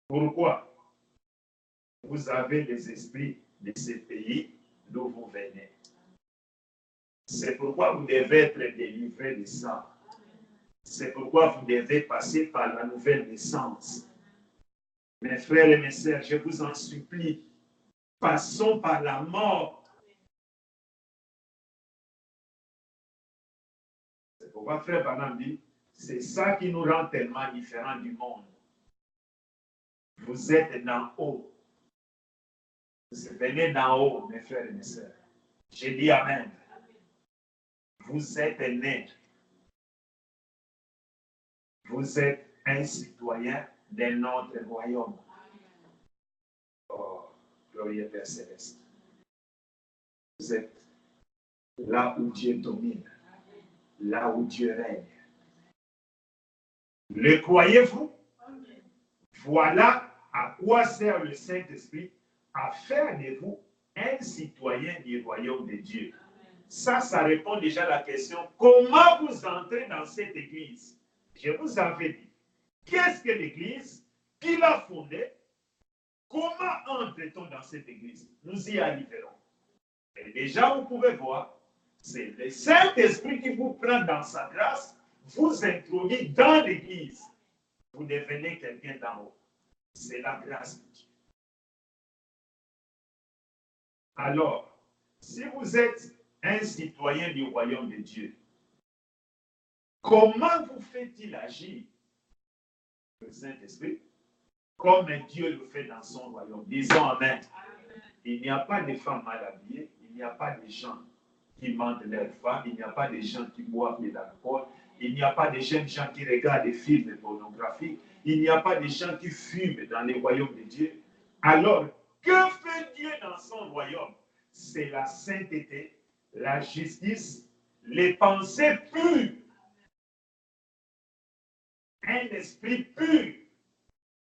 [SPEAKER 1] Pourquoi? Vous avez les esprits de ces pays d'où vous venez. C'est pourquoi vous devez être délivré de ça. C'est pourquoi vous devez passer par la nouvelle naissance. Mes frères et mes sœurs, je vous en supplie, passons par la mort. C'est pourquoi Frère Branham dit, c'est ça qui nous rend tellement différents du monde. Vous êtes d'en haut. Vous venez d'en haut, mes frères et mes sœurs. J'ai dit Amen. Vous êtes nés. Vous êtes un citoyen de notre royaume. Oh, glorieux Père Céleste. Vous êtes là où Dieu domine, là où Dieu règne. Le croyez-vous? Voilà à quoi sert le Saint-Esprit, à faire de vous un citoyen du royaume de Dieu. Ça répond déjà à la question, comment vous entrez dans cette église? Je vous avais dit, qu'est-ce que l'église? Qui l'a fondée? Comment entre-t-on dans cette église? Nous y arriverons. Et déjà, vous pouvez voir, c'est le Saint-Esprit qui vous prend dans sa grâce, vous introduit dans l'église. Vous devenez quelqu'un d'en haut. C'est la grâce de Dieu. Alors, si vous êtes un citoyen du royaume de Dieu, comment vous fait-il agir, le Saint-Esprit, comme Dieu le fait dans son royaume? Disons Amen. Il n'y a pas de femmes mal habillées, il n'y a pas de gens qui mentent leurs femmes, il n'y a pas de gens qui boivent de l'alcool, il n'y a pas de jeunes gens qui regardent des films pornographiques, il n'y a pas de gens qui fument dans le royaume de Dieu. Alors, que fait Dieu dans son royaume? C'est la sainteté, la justice, les pensées pures, un esprit pur,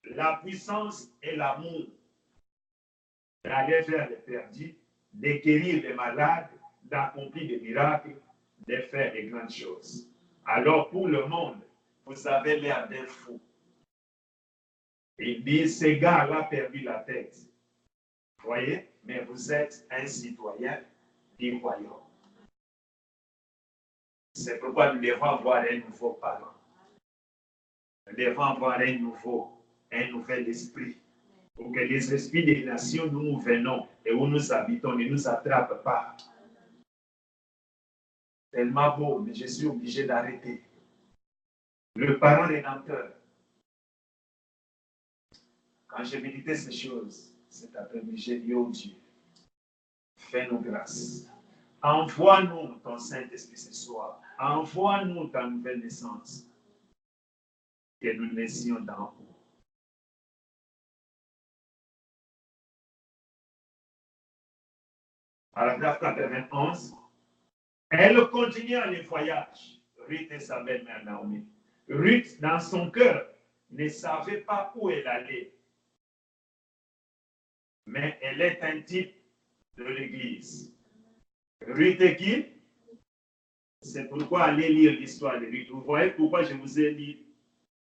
[SPEAKER 1] la puissance et l'amour, d'aller vers les perdus, de guérir les malades, d'accomplir des miracles, de faire de grandes choses. Alors pour le monde, vous avez l'air d'un fou. Il dit, ce gars-là a perdu la tête. Vous voyez? Mais vous êtes un citoyen du royaume. C'est pourquoi nous devons avoir un nouveau parent. Nous devons avoir un nouvel esprit. Pour que les esprits des nations où nous venons et où nous habitons ne nous attrapent pas. Tellement beau, mais je suis obligé d'arrêter. le parent rédempteur. Quand j'ai médité ces choses, cet après-midi, j'ai dit, oh Dieu, fais-nous grâce. Envoie-nous ton Saint-Esprit ce soir. Envoie-nous ta nouvelle naissance. Que nous naissions d'en haut. Paragraphe 91. Elle continua les voyages, Ruth et sa belle-mère Naomi. Ruth, dans son cœur, ne savait pas où elle allait. Mais elle est un type de l'Église. Ruth est qui? C'est pourquoi allez lire l'histoire de Ruth. Vous voyez pourquoi je vous ai lu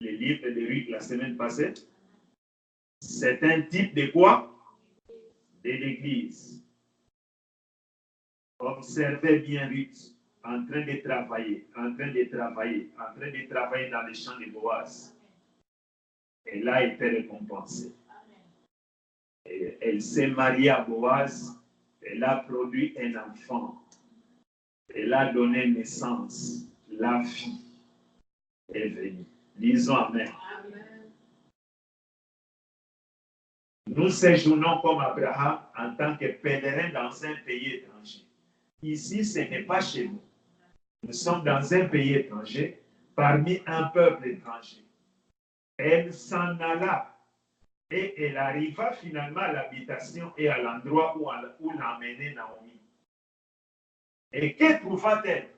[SPEAKER 1] les livres de Ruth la semaine passée? C'est un type de quoi? De l'Église. Observez bien Ruth en train de travailler, en train de travailler, en train de travailler dans les champs de Boaz. Elle a été récompensée. Et elle s'est mariée à Boaz. Elle a produit un enfant. Elle a donné naissance. La vie est venue. Disons Amen. Nous séjournons comme Abraham en tant que pèlerins dans un pays étranger. Ici, ce n'est pas chez nous. Nous sommes dans un pays étranger, parmi un peuple étranger. Elle s'en alla et elle arriva finalement à l'habitation et à l'endroit où l'emmenait Naomi. Et que trouva-t-elle?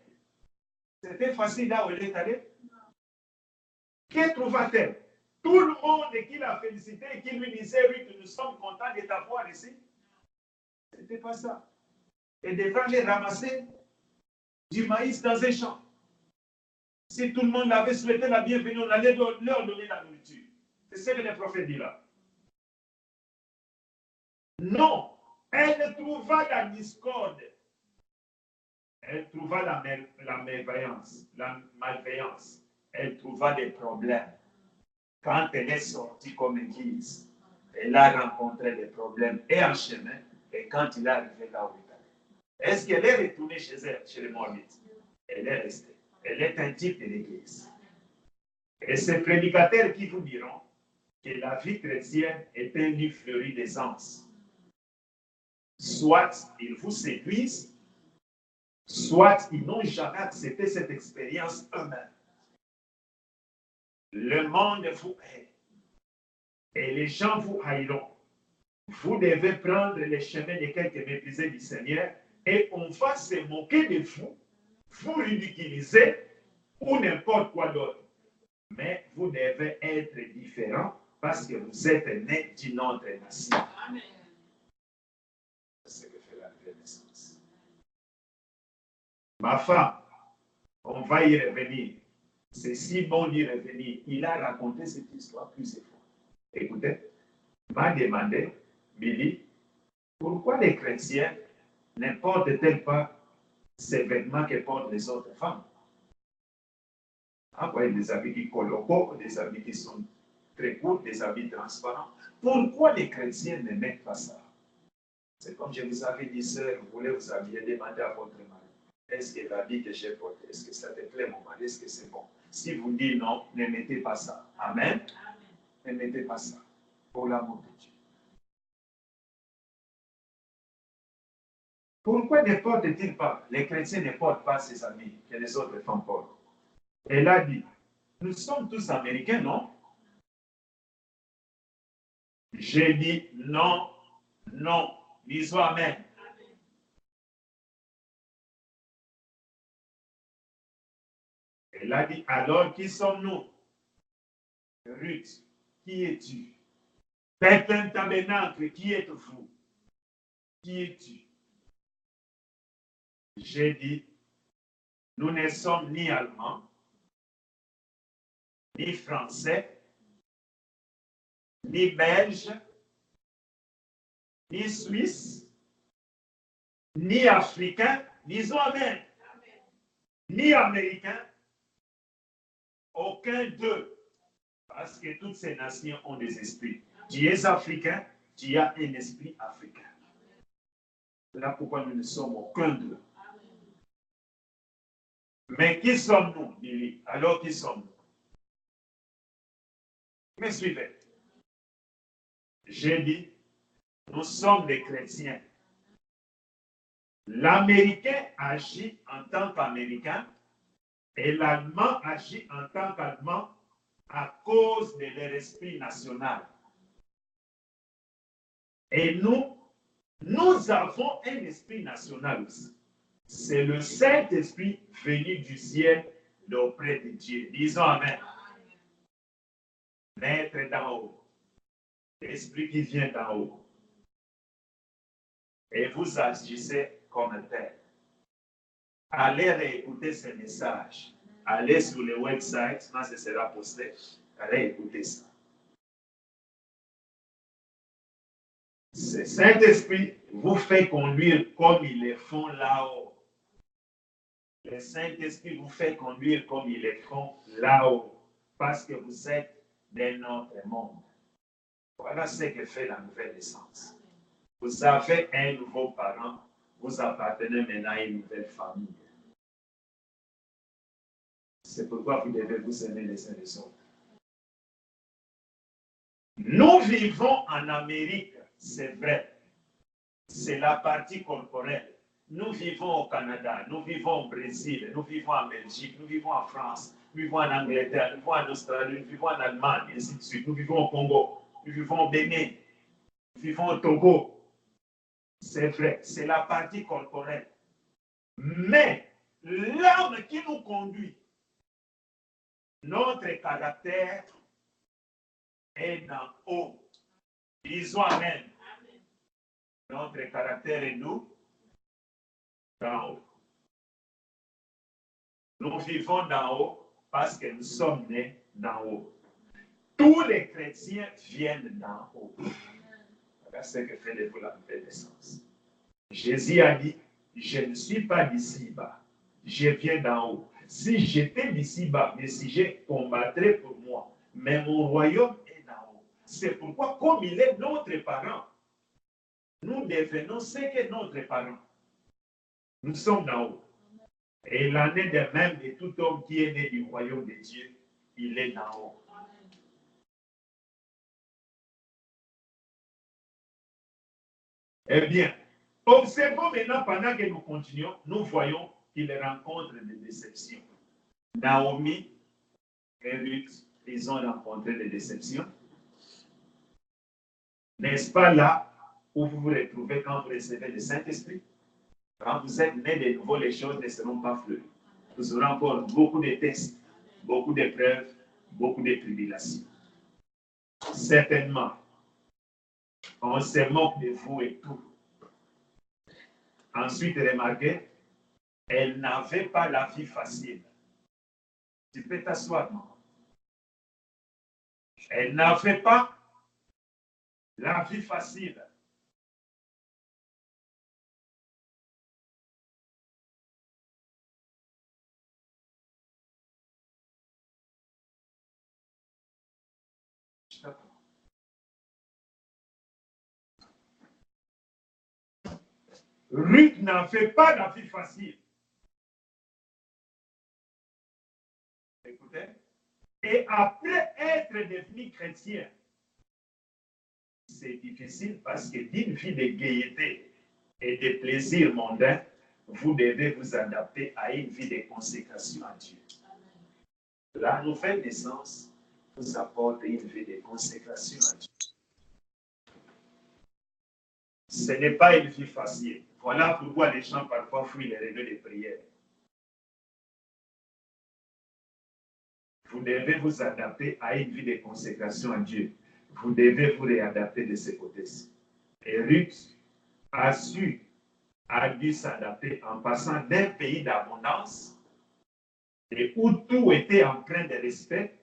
[SPEAKER 1] C'était facile là où elle est allée. Que trouva-t-elle? Tout le monde qui l'a félicité et qui lui disait, oui, nous sommes contents de t'avoir ici. Ce n'était pas ça. Elle devrait aller ramasser du maïs dans un champ. Si tout le monde avait souhaité la bienvenue, on allait leur donner la nourriture. C'est ce que les prophètes disent là. Non, elle trouva la discorde. Elle trouva la malveillance, Elle trouva des problèmes. Quand elle est sortie comme église, elle a rencontré des problèmes et en chemin, et quand il est arrivé là où il est allé. Est-ce qu'elle est retournée chez elle, chez les Moabites? Elle est restée. Elle est un type de l'église. Et ces prédicateurs qui vous diront que la vie chrétienne est un livre fleuri d'essence. Soit ils vous séduisent, soit ils n'ont jamais accepté cette expérience eux-mêmes. Le monde vous hait et les gens vous haïront. Vous devez prendre les chemins de quelques méprisés du Seigneur et on va se moquer de vous, vous ridiculiser ou n'importe quoi d'autre. Mais vous devez être différent parce que vous êtes né d'une autre nation. Amen. C'est ce que fait la nouvelle naissance. Ma femme, on va y revenir. C'est si bon d'y revenir. Il a raconté cette histoire plusieurs fois. Écoutez, m'a demandé, Billy, pourquoi les chrétiens ne portent-ils pas ces vêtements que portent les autres femmes? Envoyer des habits qui collent, des habits qui sont très courts, des habits transparents. Pourquoi les chrétiens ne mettent pas ça? C'est comme je vous avais dit, sœur, vous voulez vous habiller, demandez à votre mari. Est-ce que l'habit que j'ai porté, est-ce que ça te plaît, mon mari? Est-ce que c'est bon? Si vous dites non, ne mettez pas ça. Amen. Ne mettez pas ça. Pour l'amour de Dieu. Pourquoi ne portent-ils pas, les chrétiens ne portent pas ces habits que les autres femmes portent? Elle a dit, nous sommes tous américains, non? J'ai dit non, non. Disons Amen. Elle a dit, alors qui sommes-nous? Ruth, qui es-tu? Bethléem Tabernacle, qui êtes-vous? Qui es-tu? J'ai dit, nous ne sommes ni allemands, ni français, ni belges, ni suisses, ni africains, disons Amen, ni américains, aucun d'eux. Parce que toutes ces nations ont des esprits. Tu es africain, tu as un esprit africain. C'est là pourquoi nous ne sommes aucun d'eux. Mais qui sommes-nous, Billy? Alors qui sommes-nous? Me suivez. J'ai dit, nous sommes des chrétiens. L'Américain agit en tant qu'Américain et l'Allemand agit en tant qu'Allemand à cause de leur esprit national. Et nous avons un esprit national aussi. C'est le Saint-Esprit venu du ciel d'auprès de Dieu. Disons Amen. Maître d'en haut. L'esprit qui vient d'en haut. Et vous agissez comme tel. Allez réécouter ces messages. Allez sur le website, quand ce sera posté. Allez écouter ça. Ce Saint-Esprit vous fait conduire comme ils le font là-haut. Le Saint-Esprit vous fait conduire comme ils le font là-haut. Parce que vous êtes d'un autre monde. Voilà ce que fait la nouvelle naissance. Vous avez un nouveau parent. Vous appartenez maintenant à une nouvelle famille. C'est pourquoi vous devez vous aimer les uns les autres. Nous vivons en Amérique, c'est vrai. C'est la partie corporelle. Nous vivons au Canada, nous vivons au Brésil, nous vivons en Belgique, nous vivons en France, nous vivons en Angleterre, nous vivons en Australie, nous vivons en Allemagne, et ainsi de suite. Nous vivons au Congo, nous vivons au Bénin, nous vivons au Togo. C'est vrai, c'est la partie corporelle. Mais l'âme qui nous conduit, notre caractère est d'en haut. Disons Amen. Notre caractère est nous d'en haut. Nous vivons d'en haut parce que nous sommes nés d'en haut. Tous les chrétiens viennent d'en haut. Voilà ce que fait de vous la nouvelle naissance. Jésus a dit, je ne suis pas d'ici-bas, je viens d'en haut. Si j'étais d'ici-bas, mais si je combattrais pour moi, mais mon royaume est d'en haut. C'est pourquoi, comme il est notre parent, nous devenons ce que notre parent. Nous sommes d'en haut. Et il en est de même de tout homme qui est né du royaume de Dieu, il est d'en haut. Eh bien, observons maintenant pendant que nous continuons, nous voyons qu'il rencontre des déceptions. Naomi et Ruth, ils ont rencontré des déceptions. N'est-ce pas là où vous vous retrouvez quand vous recevez le Saint-Esprit? Quand vous êtes né de nouveau, les choses ne seront pas fleuries. Vous aurez encore beaucoup de tests, beaucoup d'épreuves, beaucoup de tribulations. Certainement, on se moque de vous et tout. Ensuite, remarquez, elle n'avait pas la vie facile. Tu peux t'asseoir, non? Elle n'avait pas la vie facile. Ruth n'avait pas la vie facile. Écoutez. Et après être devenu chrétien, c'est difficile parce que d'une vie de gaieté et de plaisir mondain, vous devez vous adapter à une vie de consécration à Dieu. La nouvelle naissance vous apporte une vie de consécration à Dieu. Ce n'est pas une vie facile. Voilà pourquoi les gens parfois fuient les réunions de prière. Vous devez vous adapter à une vie de consécration à Dieu. Vous devez vous réadapter de ce côté-ci. Et Ruth a dû s'adapter en passant d'un pays d'abondance et où tout était empreint de respect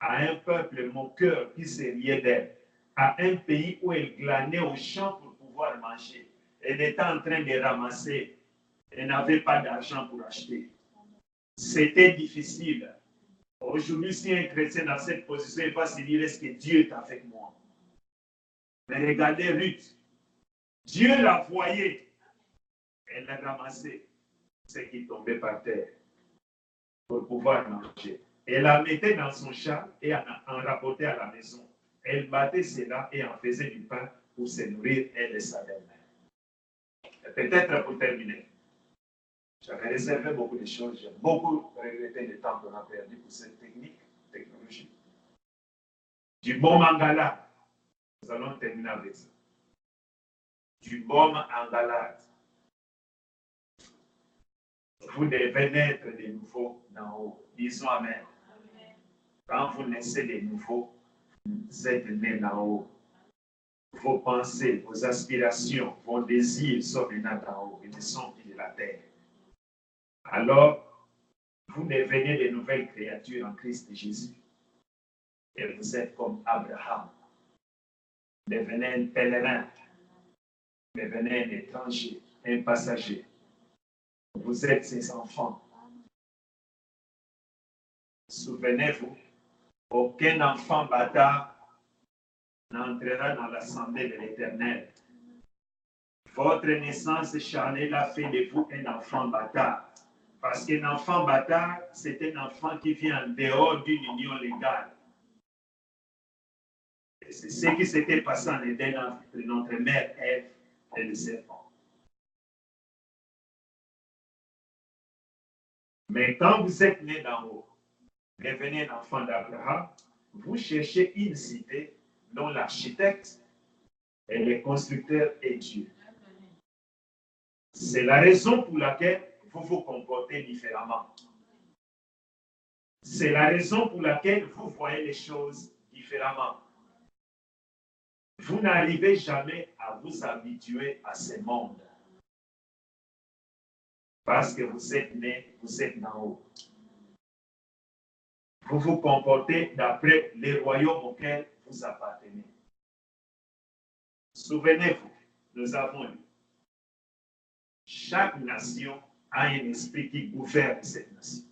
[SPEAKER 1] à un peuple moqueur qui se riait d'elle, à un pays où elle glanait au champ pour pouvoir manger. Elle était en train de ramasser. Elle n'avait pas d'argent pour acheter. C'était difficile. Aujourd'hui, si un chrétien dans cette position, il va se dire, est-ce que Dieu est avec moi? Mais regardez Ruth. Dieu la voyait. Elle a ramassé ce qui tombait par terre pour pouvoir manger. Elle la mettait dans son char et en rapportait à la maison. Elle battait cela et en faisait du pain pour se nourrir, elle et sa belle-mère. Peut-être pour terminer, j'avais réservé beaucoup de choses, j'ai beaucoup regretté le temps qu'on a perdu pour cette technologie. Du bon mangala, nous allons terminer avec ça. Du bon mangala. Vous devez naître de nouveau d'en haut. Disons Amen. Quand vous naissez de nouveau, vous êtes né d'en haut. Vos pensées, vos aspirations, vos désirs sont maintenant d'en haut. Ils ne sont plus de la terre. Alors, vous devenez de nouvelles créatures en Christ Jésus. Et vous êtes comme Abraham. Devenez un pèlerin. Devenez un étranger, un passager. Vous êtes ses enfants. Souvenez-vous, aucun enfant bâtard n'entrera dans l'assemblée de l'Éternel. Votre naissance charnelle a fait de vous un enfant bâtard. Parce qu'un enfant bâtard, c'est un enfant qui vient en dehors d'une union légale. Et c'est ce qui s'était passé en Éden entre notre mère Ève et le serpent. Mais quand vous êtes né d'en haut, devenez un enfant d'Abraham, vous cherchez une cité dont l'architecte et le constructeur est Dieu. C'est la raison pour laquelle vous vous comportez différemment. C'est la raison pour laquelle vous voyez les choses différemment. Vous n'arrivez jamais à vous habituer à ce monde. Parce que vous êtes né, vous êtes d'en haut. Vous vous comportez d'après les royaumes auxquels vous appartenez. Souvenez-vous, nous avons lu. Chaque nation a un esprit qui gouverne cette nation.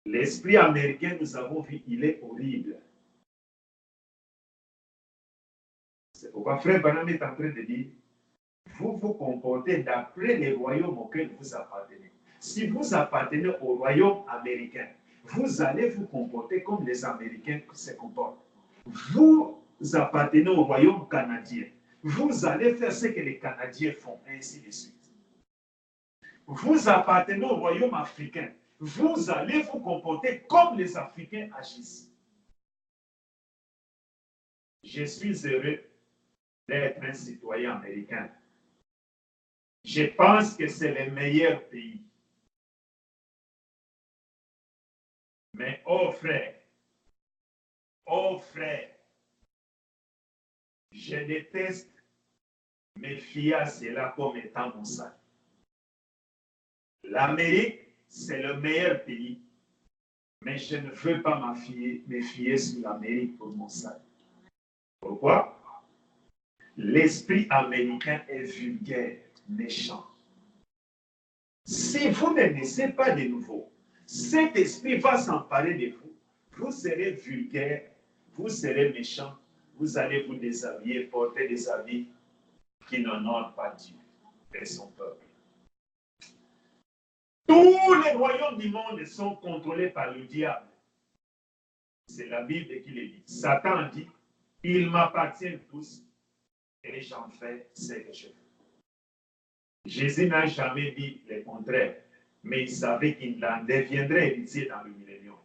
[SPEAKER 1] L'esprit américain, nous avons vu, il est horrible. C'est pourquoi Frère Branham est en train de dire, vous vous comportez d'après les royaumes auxquels vous appartenez. Si vous appartenez au royaume américain, vous allez vous comporter comme les Américains se comportent. Vous appartenez au royaume canadien. Vous allez faire ce que les Canadiens font, et ainsi de suite. Vous appartenez au royaume africain. Vous allez vous comporter comme les Africains agissent. Je suis heureux d'être un citoyen américain. Je pense que c'est le meilleur pays. Mais oh frère, je déteste me fier à cela comme étant mon salut. L'Amérique, c'est le meilleur pays, mais je ne veux pas me fier sur l'Amérique pour mon salut. Pourquoi? L'esprit américain est vulgaire, méchant. Si vous ne naissez pas de nouveau, cet esprit va s'emparer de vous. Vous serez vulgaire, vous serez méchant, vous allez vous déshabiller, porter des habits qui n'honorent pas Dieu et son peuple. Tous les royaumes du monde sont contrôlés par le diable. C'est la Bible qui le dit. Satan dit, ils m'appartiennent tous et j'en fais ce que je veux. Jésus n'a jamais dit le contraire, mais il savait qu'il en deviendrait héritier dans le millénium.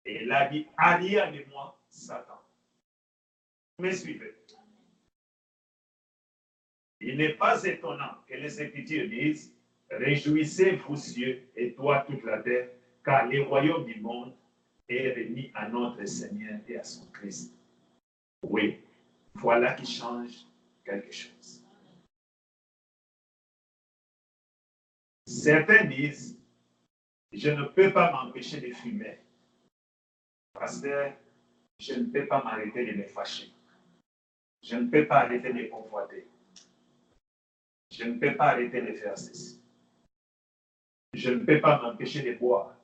[SPEAKER 1] Et il a dit, arrière de moi, Satan. Me suivez. Il n'est pas étonnant que les Écritures disent, réjouissez-vous cieux et toi toute la terre, car le royaume du monde est remis à notre Seigneur et à son Christ. Oui, voilà qui change quelque chose. Certains disent, je ne peux pas m'empêcher de fumer, parce que je ne peux pas m'arrêter de me fâcher. Je ne peux pas arrêter de convoiter. Je ne peux pas arrêter de faire ceci. Je ne peux pas m'empêcher de boire.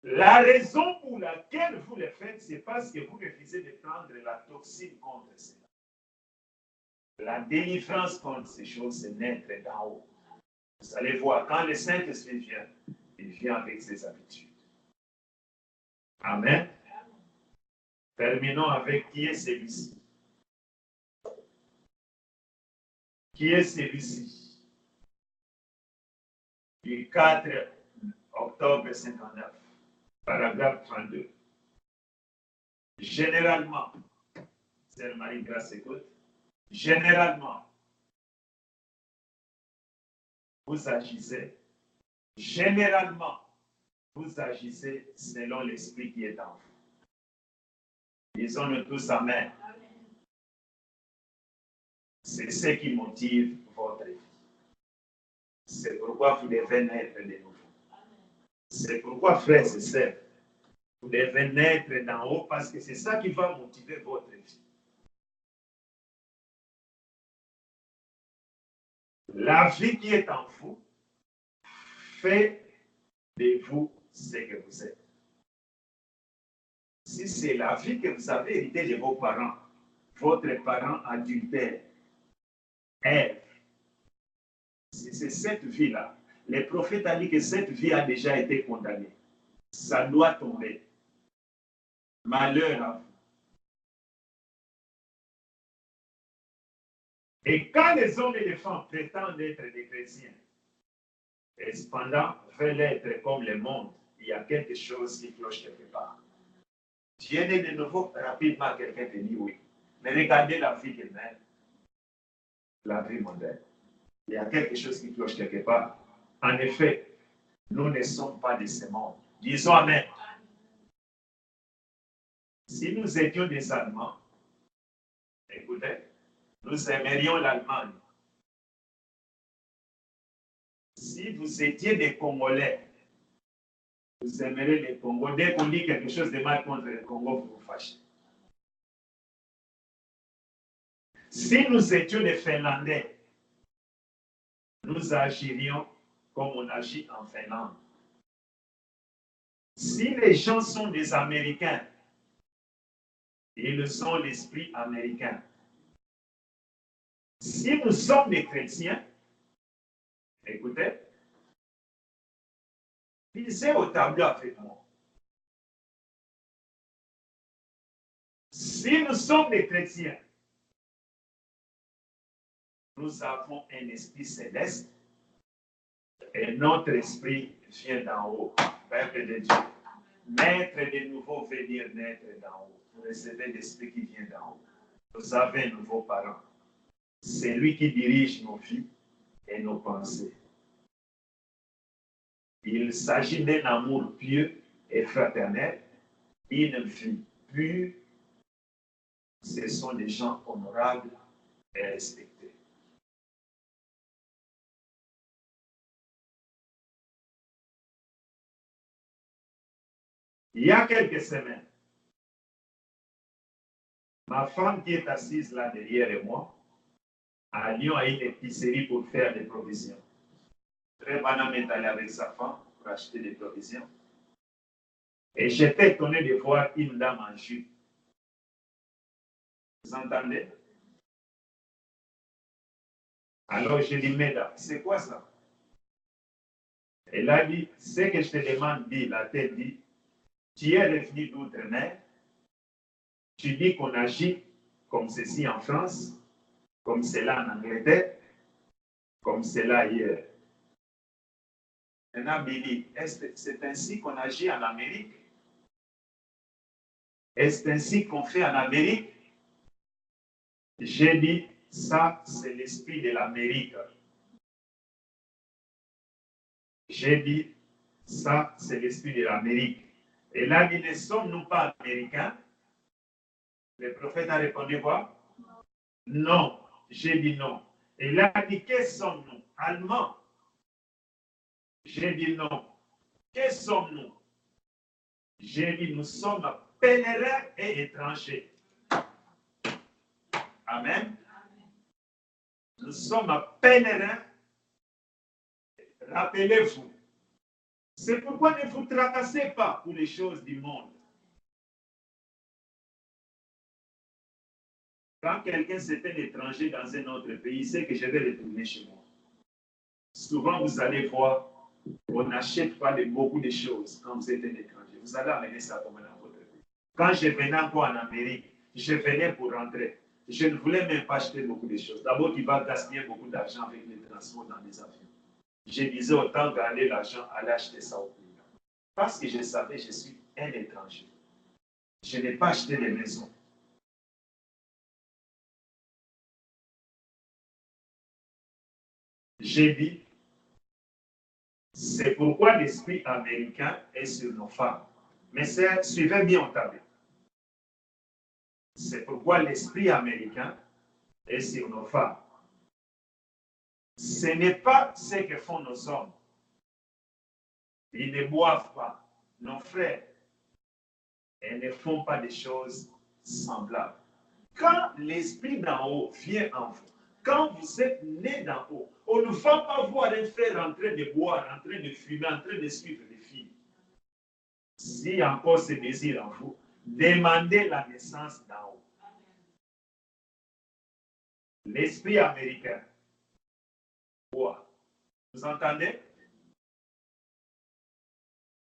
[SPEAKER 1] La raison pour laquelle vous le faites, c'est parce que vous refusez de prendre la toxine contre cela. La délivrance contre ces choses, c'est naître d'en haut. Vous allez voir, quand le Saint-Esprit vient, il vient avec ses habitudes. Amen. Terminons avec qui est celui-ci. Qui est celui-ci? Du 4 octobre 59, paragraphe 32. Généralement, Sœur Marie-Grâce écoute, généralement, vous agissez selon l'esprit qui est en vous. Disons-nous tous Amen. C'est ce qui motive votre vie. C'est pourquoi vous devez naître de nouveau. C'est pourquoi, frères et sœurs, vous devez naître d'en haut parce que c'est ça qui va motiver votre vie. La vie qui est en vous fait de vous ce que vous êtes. Si c'est la vie que vous avez héritée de vos parents, votre parent adultère, Ève, si c'est cette vie-là, le prophète a dit que cette vie a déjà été condamnée. Ça doit tomber. Malheur à vous. Et quand les hommes et les femmes prétendent être des chrétiens, et cependant veulent être comme le monde, il y a quelque chose qui cloche quelque part. Tu es né de nouveau, rapidement quelqu'un te dit oui. Mais regardez la vie qu'elle mène, la vie moderne. Il y a quelque chose qui cloche quelque part. En effet, nous ne sommes pas de ce monde. Disons Amen. Si nous étions des Allemands, écoutez, nous aimerions l'Allemagne. Si vous étiez des Congolais, vous aimeriez les Congos. Dès qu'on dit quelque chose de mal contre le Congo, vous vous fâchez. Si nous étions des Finlandais, nous agirions comme on agit en Finlande. Si les gens sont des Américains, ils ont l'esprit américain. Si nous sommes des chrétiens, écoutez, lisez au tableau avec moi. Si nous sommes des chrétiens, nous avons un esprit céleste et notre esprit vient d'en haut, Peuple de Dieu. Naître de nouveau veut dire naître d'en haut. Vous recevez l'esprit qui vient d'en haut. Vous avez un nouveau parent. C'est lui qui dirige nos vies et nos pensées. Il s'agit d'un amour pieux et fraternel, une vie pure. Ce sont des gens honorables et respectés. Il y a quelques semaines, ma femme qui est assise là derrière moi, à Lyon, a une épicerie pour faire des provisions. Très bonhomme est allé avec sa femme pour acheter des provisions. Et j'étais étonné de voir une dame en jupe. Vous entendez? Alors je dis, mesdames, c'est quoi ça? Elle a dit, ce que je te demande, dit, la tête dit, tu es revenu d'outre-mer, tu dis qu'on agit comme ceci en France, comme cela en Angleterre, comme cela ailleurs. Maintenant, Billy, c'est ainsi qu'on agit en Amérique? Est-ce ainsi qu'on fait en Amérique? J'ai dit, ça, c'est l'esprit de l'Amérique. J'ai dit, ça, c'est l'esprit de l'Amérique. Et là, dit, ne sommes-nous pas américains? Le prophète a répondu quoi? Non. J'ai dit non. Et là, il dit, que sommes-nous? Allemands. J'ai dit non. Que sommes-nous? J'ai dit, nous sommes pèlerins et étrangers. Amen. Nous sommes pèlerins. Rappelez-vous. C'est pourquoi ne vous tracassez pas pour les choses du monde. Quand quelqu'un c'est un étranger dans un autre pays, c'est que je vais retourner chez moi. Souvent, vous allez voir On n'achète pas beaucoup de choses quand vous êtes un étranger. Vous allez amener ça comme dans votre pays. Quand je venais encore en Amérique, je venais pour rentrer. Je ne voulais même pas acheter beaucoup de choses. D'abord, tu vas gaspiller beaucoup d'argent avec les transports dans les avions. Je disais autant garder l'argent, aller acheter ça au pays. Parce que je savais que je suis un étranger. Je n'ai pas acheté de maison. J'ai dit, c'est pourquoi l'esprit américain est sur nos femmes. Mais suivez bien au tableau. C'est pourquoi l'esprit américain est sur nos femmes. Ce n'est pas ce que font nos hommes. Ils ne boivent pas. Nos frères, ils ne font pas des choses semblables. Quand l'esprit d'en haut vient en vous, quand vous êtes né d'en haut, on ne va pas voir un frère en train de boire, en train de fumer, en train de suivre les filles. S'il y a encore ce désir en vous, demandez la naissance d'en haut. L'esprit américain boit. Vous entendez?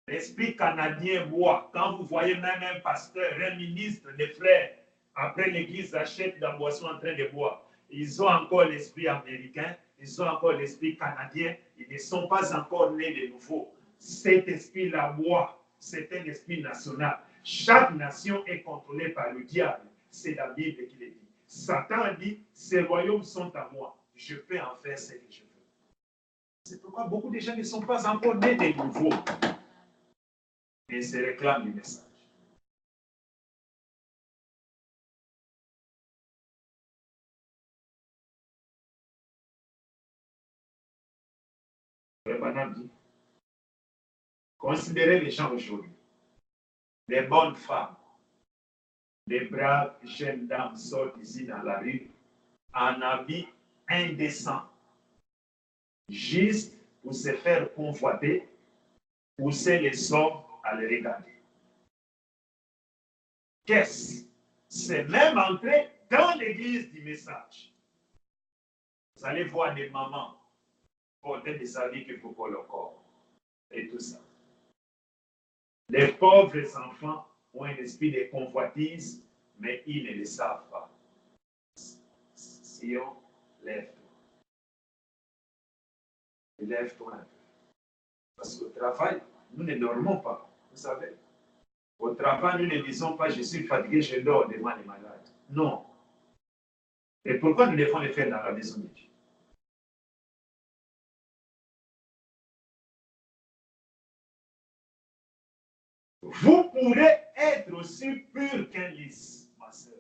[SPEAKER 1] L'esprit canadien boit. Quand vous voyez même un pasteur, un ministre, des frères, après l'église achète la boisson en train de boire, ils ont encore l'esprit américain, ils ont encore l'esprit canadien, ils ne sont pas encore nés de nouveau. Cet esprit-là boit, c'est un esprit national. Chaque nation est contrôlée par le diable. C'est la Bible qui le dit. Satan dit, ces royaumes sont à moi. Je peux en faire ce que je veux. C'est pourquoi beaucoup de gens ne sont pas encore nés de nouveau. Et se réclament du message. Dit, considérez les gens aujourd'hui, les bonnes femmes, les braves jeunes dames sortent ici dans la rue en habit indécent, juste pour se faire convoiter, pousser les hommes à les regarder. Qu'est-ce? C'est même entrer dans l'église du message. Vous allez voir des mamans porter des habits que pour le corps et tout ça. Les pauvres enfants ont un esprit de convoitise, mais ils ne le savent pas. Sion, lève-toi. Lève-toi un peu. Parce qu'au travail, nous ne dormons pas. Vous savez, au travail, nous ne disons pas je suis fatigué, je dors devant les malades. Non. Et pourquoi nous devons le faire dans la maison de Dieu? Vous pourrez être aussi pur qu'un lys, ma soeur.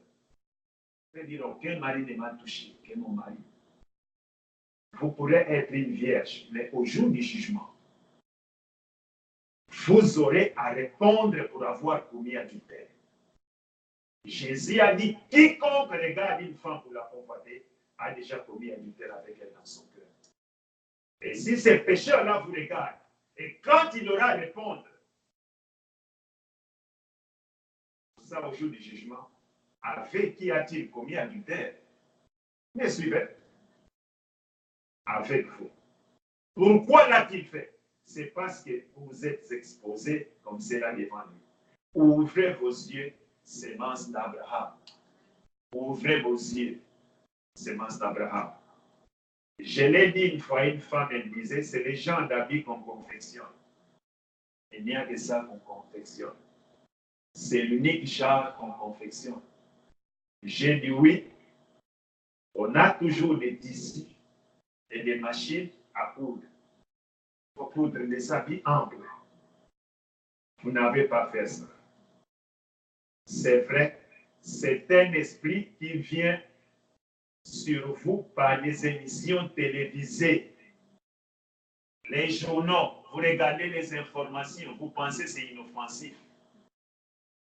[SPEAKER 1] C'est-à-dire, aucun mari ne m'a touché, que mon mari. Vous pourrez être une vierge, mais au jour du jugement, vous aurez à répondre pour avoir commis adultère. Jésus a dit, quiconque regarde une femme pour la convoiter a déjà commis adultère avec elle dans son cœur. Et si ce pécheur-là vous regarde, et quand il aura à répondre, ça au jour du jugement, avec qui a-t-il commis adultère? Me suivez? Avec vous. Pourquoi l'a-t-il fait? C'est parce que vous êtes exposé comme cela devant lui. Ouvrez vos yeux, sémence d'Abraham. Ouvrez vos yeux, sémence d'Abraham. Je l'ai dit une fois, une femme, elle disait, c'est les gens d'habits qu'on confectionne. Il n'y a que ça qu'on confectionne. C'est l'unique genre qu'on confectionne. J'ai dit oui, on a toujours des tissus et des machines à coudre. Pour coudre des habits amples. Vous n'avez pas fait ça. C'est vrai, c'est un esprit qui vient sur vous par les émissions télévisées. Les journaux, vous regardez les informations, vous pensez que c'est inoffensif.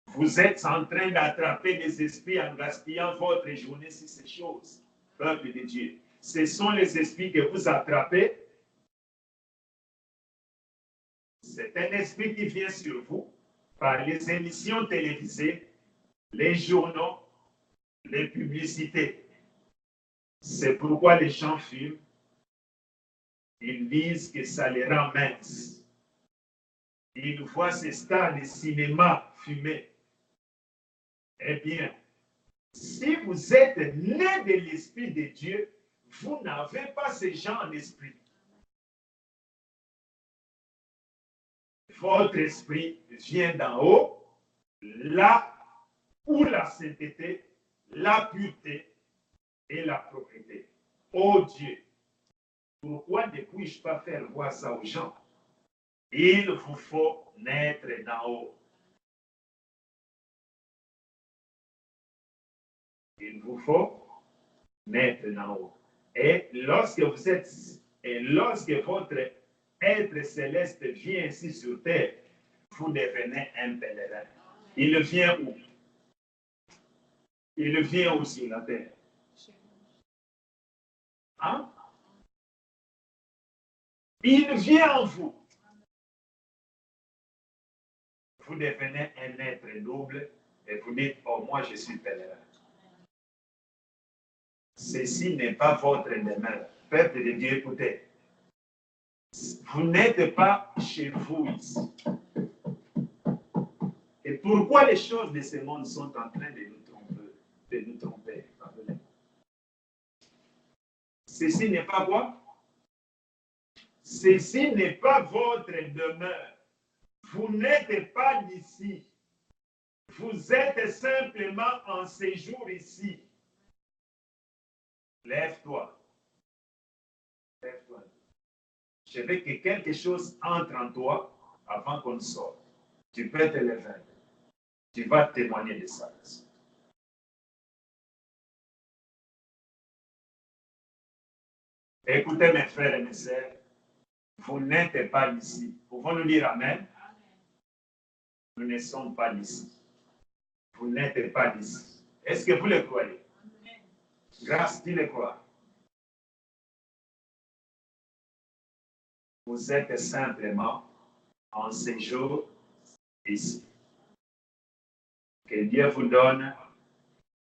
[SPEAKER 1] Vous êtes en train d'attraper des esprits en gaspillant votre journée sur ces choses. Peuple de Dieu, ce sont les esprits que vous attrapez. C'est un esprit qui vient sur vous par les émissions télévisées, les journaux, les publicités. C'est pourquoi les gens fument, Ils disent que ça les rend minces. Ils voient ces stars de cinéma fumés. Eh bien, si vous êtes né de l'Esprit de Dieu, vous n'avez pas ce genre d'esprit. Votre esprit vient d'en haut, là où la sainteté, la pureté et la propriété. Oh Dieu, pourquoi ne puis-je pas faire voir ça aux gens? Il vous faut naître d'en haut. Il vous faut naître d'en haut. Et lorsque votre être céleste vient ici sur terre, vous devenez un pèlerin. Il vient où? Il vient où sur la terre? Hein? Il vient en vous. Vous devenez un être double et vous dites, oh, moi je suis pèlerin. Ceci n'est pas votre demeure. Peuple de Dieu, écoutez. Vous n'êtes pas chez vous ici. Et pourquoi les choses de ce monde sont en train de nous tromper? Ceci n'est pas quoi? Ceci n'est pas votre demeure. Vous n'êtes pas d'ici. Vous êtes simplement en séjour ici. Lève-toi. Lève-toi. Je veux que quelque chose entre en toi avant qu'on sorte. Tu peux te lever. Tu vas témoigner de ça. Écoutez mes frères et mes sœurs, vous n'êtes pas d'ici. Pouvons-nous dire Amen? Nous ne sommes pas d'ici. Vous n'êtes pas d'ici. Est-ce que vous le croyez? Grâce, qui le croit? Vous êtes simplement en séjour ici. Que Dieu vous donne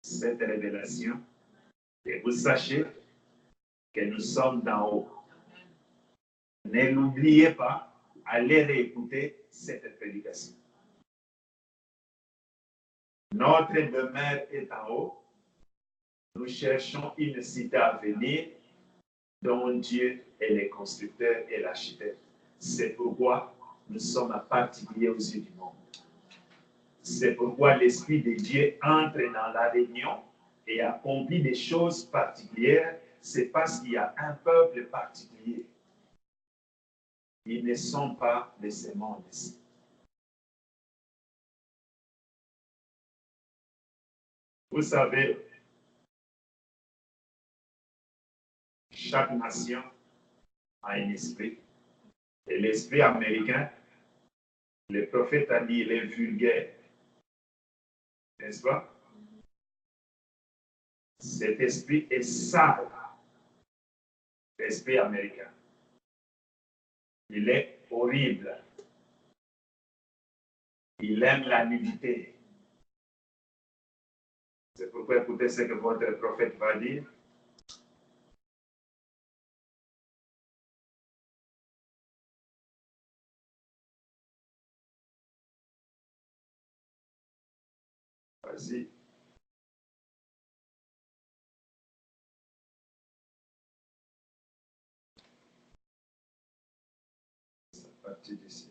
[SPEAKER 1] cette révélation et vous sachez que nous sommes d'en haut. Ne l'oubliez pas, allez réécouter cette prédication. Notre demeure est en haut. Nous cherchons une cité à venir dont Dieu est le constructeur et l'architecte. C'est pourquoi nous sommes particuliers aux yeux du monde. C'est pourquoi l'Esprit de Dieu entre dans la réunion et accomplit des choses particulières. C'est parce qu'il y a un peuple particulier. Ils ne sont pas de ce monde-ci. Vous savez, chaque nation a un esprit. Et l'esprit américain, le prophète a dit, il est vulgaire. N'est-ce pas? Cet esprit est sale. L'esprit américain. Il est horrible. Il aime la nudité. C'est pourquoi écoutez ce que votre prophète va dire. Vas-y. C'est parti d'ici.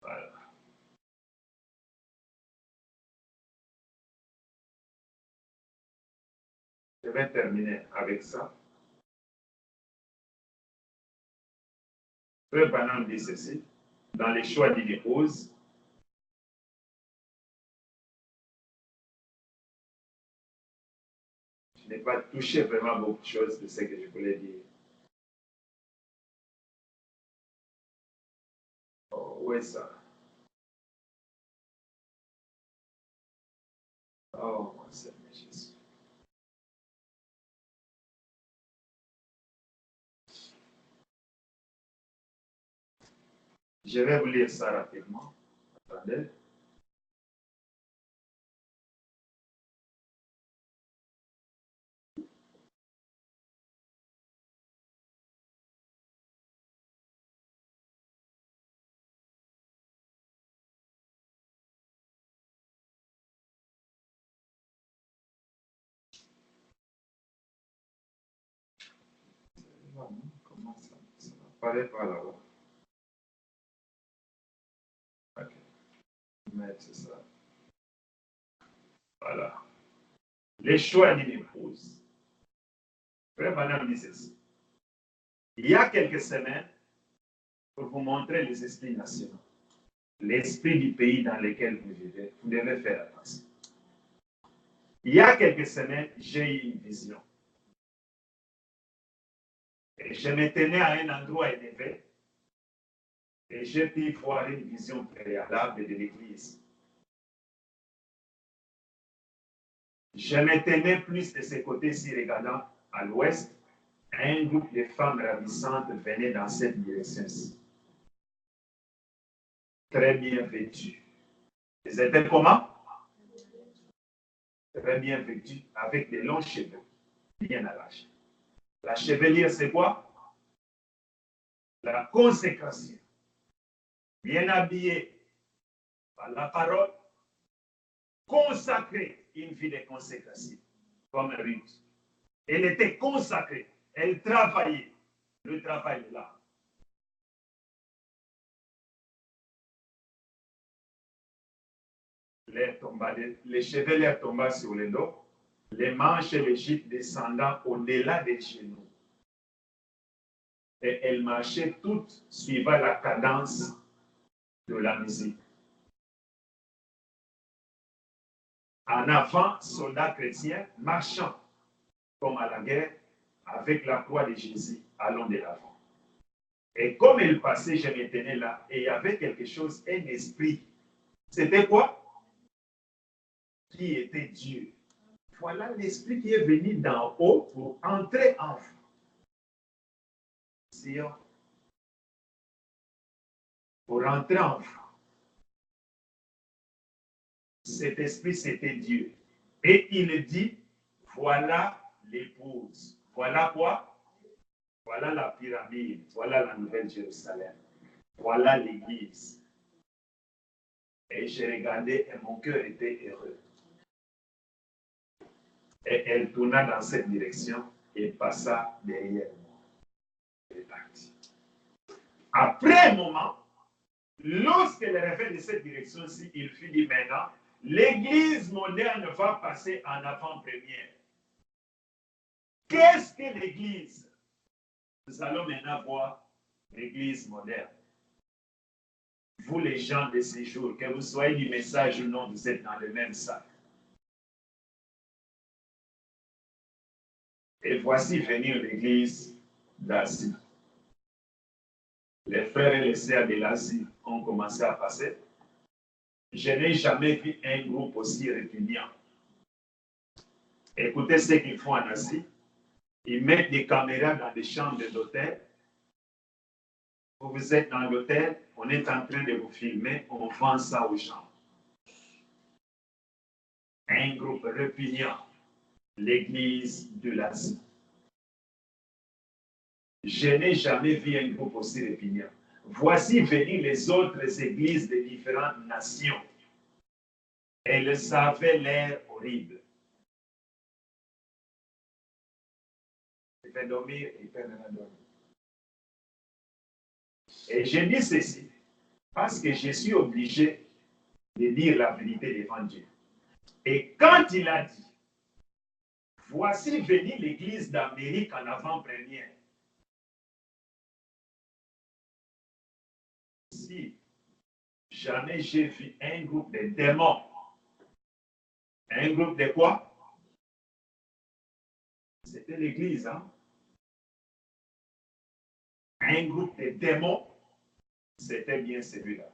[SPEAKER 1] Voilà. Je vais terminer avec ça. Frère Branham dit ceci. Dans les choix d'une épouse, je n'ai pas touché vraiment beaucoup de choses de ce que je voulais dire. Oh, où est ça? Oh, mon Seigneur Jésus. Je vais vous lire ça rapidement. Attendez. Comment ça? Ça n'apparaît pas là-bas. Ok. Mais c'est ça. Voilà. Les choix d'une épouse. Frère Madame dit ceci. Il y a quelques semaines, pour vous montrer les esprits nationaux, l'esprit du pays dans lequel vous vivez, vous devez faire attention. Il y a quelques semaines, j'ai eu une vision. Et je me tenais à un endroit élevé et j'ai pu voir une vision préalable de l'Église. Je me tenais plus de ce côté-ci, regardant à l'ouest. Un groupe de femmes ravissantes venait dans cette direction-ci. Très bien vêtues. Elles étaient comment? Très bien vêtues, avec des longs cheveux, bien arrachés. La chevelure, c'est quoi? La consécration. Bien habillée par la parole, consacrée, une vie de consécration, comme Ruth. Elle était consacrée, elle travaillait. Le travail est là. Les cheveux leur tombaient sur le dos, les manches et les gîtes descendant au-delà des genoux. Et elles marchaient toutes suivant la cadence de la musique. En avant, soldats chrétiens marchant comme à la guerre avec la croix de Jésus allant de l'avant. Et comme il passait, je me tenais là et il y avait quelque chose, un esprit. C'était quoi? Qui était Dieu. Voilà l'esprit qui est venu d'en haut pour entrer en vous. Pour entrer en vous. Cet esprit, c'était Dieu. Et il dit, voilà l'épouse. Voilà quoi? Voilà la pyramide. Voilà la nouvelle Jérusalem. Voilà l'église. Et j'ai regardé et mon cœur était heureux. Et elle tourna dans cette direction et passa derrière moi. Elle est partie. Après un moment, lorsqu'elle est revenue de cette direction-ci, il fut dit maintenant, l'église moderne va passer en avant-première. Qu'est-ce que l'église? Nous allons maintenant voir l'église moderne. Vous les gens de ces jours, que vous soyez du message ou non, vous êtes dans le même sac. Et voici venir l'église d'Asie. Les frères et les sœurs de l'Asie ont commencé à passer. Je n'ai jamais vu un groupe aussi répugnant. Écoutez ce qu'ils font en Asie. Ils mettent des caméras dans des chambres d'hôtel. Vous êtes dans l'hôtel, on est en train de vous filmer, on vend ça aux gens. Un groupe répugnant, l'église de l'Asie. Je n'ai jamais vu un groupe aussi répugnant. Voici venir les autres églises de différentes nations. Elles avaient l'air horrible. Il fait dormir, il fait même dormir. Et je dis ceci, parce que je suis obligé de dire la vérité devant Dieu. Et quand il a dit, voici venir l'église d'Amérique en avant-première. Si jamais j'ai vu un groupe de démons, un groupe de quoi? C'était l'église, hein? Un groupe de démons, c'était bien celui-là.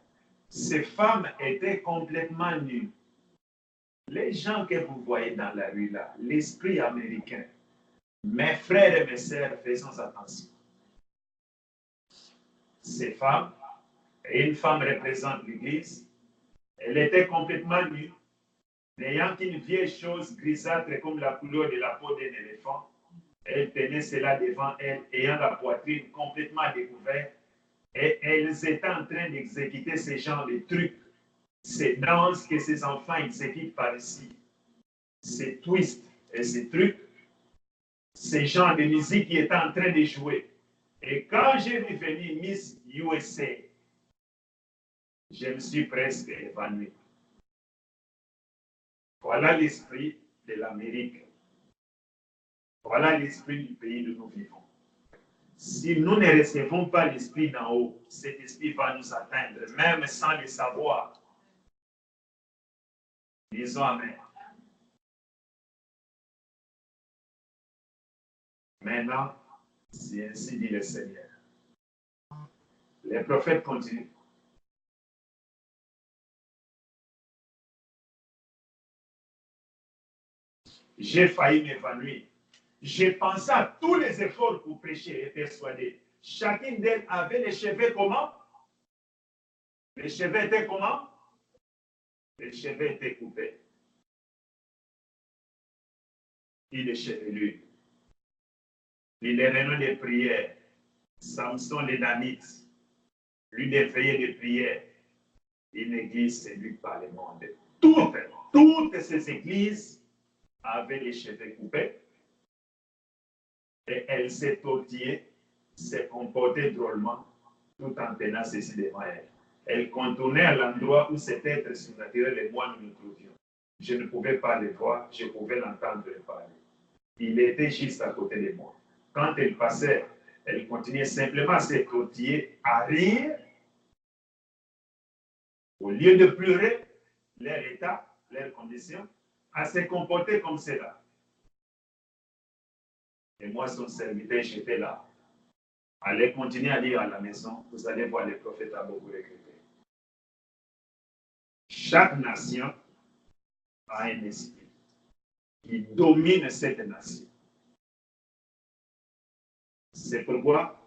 [SPEAKER 1] Ces femmes étaient complètement nues. Les gens que vous voyez dans la rue là, l'esprit américain, mes frères et mes sœurs, faisons attention. Ces femmes Et une femme représente l'Église. Elle était complètement nue, n'ayant qu'une vieille chose grisâtre comme la couleur de la peau d'un éléphant. Elle tenait cela devant elle, ayant la poitrine complètement découverte. Et elles étaient en train d'exécuter ce genre de trucs, ces danses que ces enfants exécutent par ici, ces twists et ces trucs, ces genres de musique qui étaient en train de jouer. Et quand j'ai vu venir Miss USA, je me suis presque évanoui. Voilà l'esprit de l'Amérique. Voilà l'esprit du pays où nous vivons. Si nous ne recevons pas l'esprit d'en haut, cet esprit va nous atteindre, même sans le savoir. Disons Amen. Maintenant, c'est ainsi dit le Seigneur. Les prophètes continuent. J'ai failli m'évanouir. J'ai pensé à tous les efforts pour prêcher et persuader. Chacune d'elles avait les cheveux comment? Les cheveux étaient comment? Les cheveux étaient coupés. Il est chevelu. Il est réunion de prières. Samson les Danites. Lui des veillées de prière. Une église séduite par le monde. Toutes ces églises avaient les cheveux coupés. Et elle s'est tortillée, s'est comportée drôlement, tout en tenant ceci devant elle. Elle contournait à l'endroit où cet être surnaturel et moi nous nous trouvions. Je ne pouvais pas le voir, je pouvais l'entendre parler. Il était juste à côté de moi. Quand elle passait, elle continuait simplement à se tortiller, à rire. Au lieu de pleurer leur état, leur condition, à se comporter comme cela. Et moi, son serviteur, j'étais là. Allez continuer à lire à la maison, vous allez voir les prophètes à beaucoup regretter. Chaque nation a un esprit qui domine cette nation. C'est pourquoi,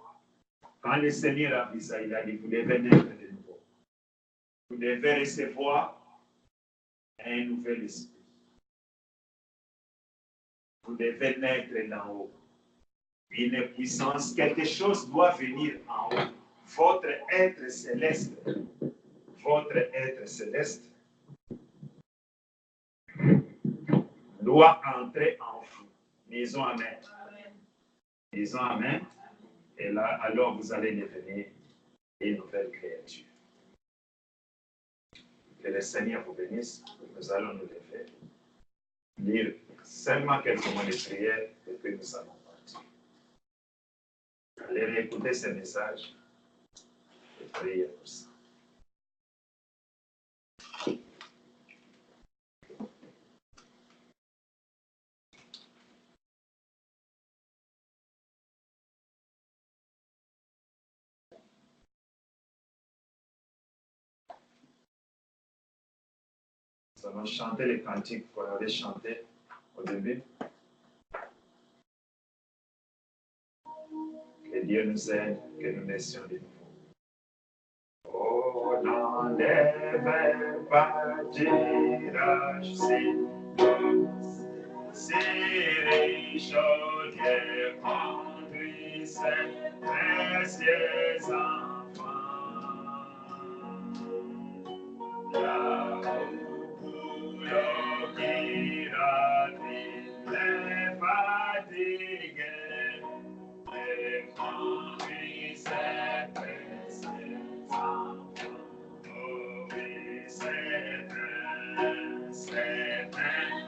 [SPEAKER 1] quand le Seigneur a vu ça, il a dit, vous devez naître de nouveau. Vous devez recevoir un nouvel esprit. Vous devez naître d'en haut. Une puissance, quelque chose doit venir en haut. Votre être céleste, doit entrer en vous. Disons Amen. Disons Amen. Et là, alors vous allez devenir une nouvelle créature. Que le Seigneur vous bénisse. Nous allons nous lever, lire seulement quelques mots de prière et puis nous allons partir. Allez réécouter ce message et prier pour ça. Nous allons chanter les cantiques qu'on avait chantés au début. Que Dieu nous aide, que nous naissions de nouveau. Oh, n'enlève pas tirage, c'est riche, Dieu conduit ses précieux enfants. Là-haut, pour l'occupation, les fatigués, les conduit ses précieux enfants. Oh oui, c'est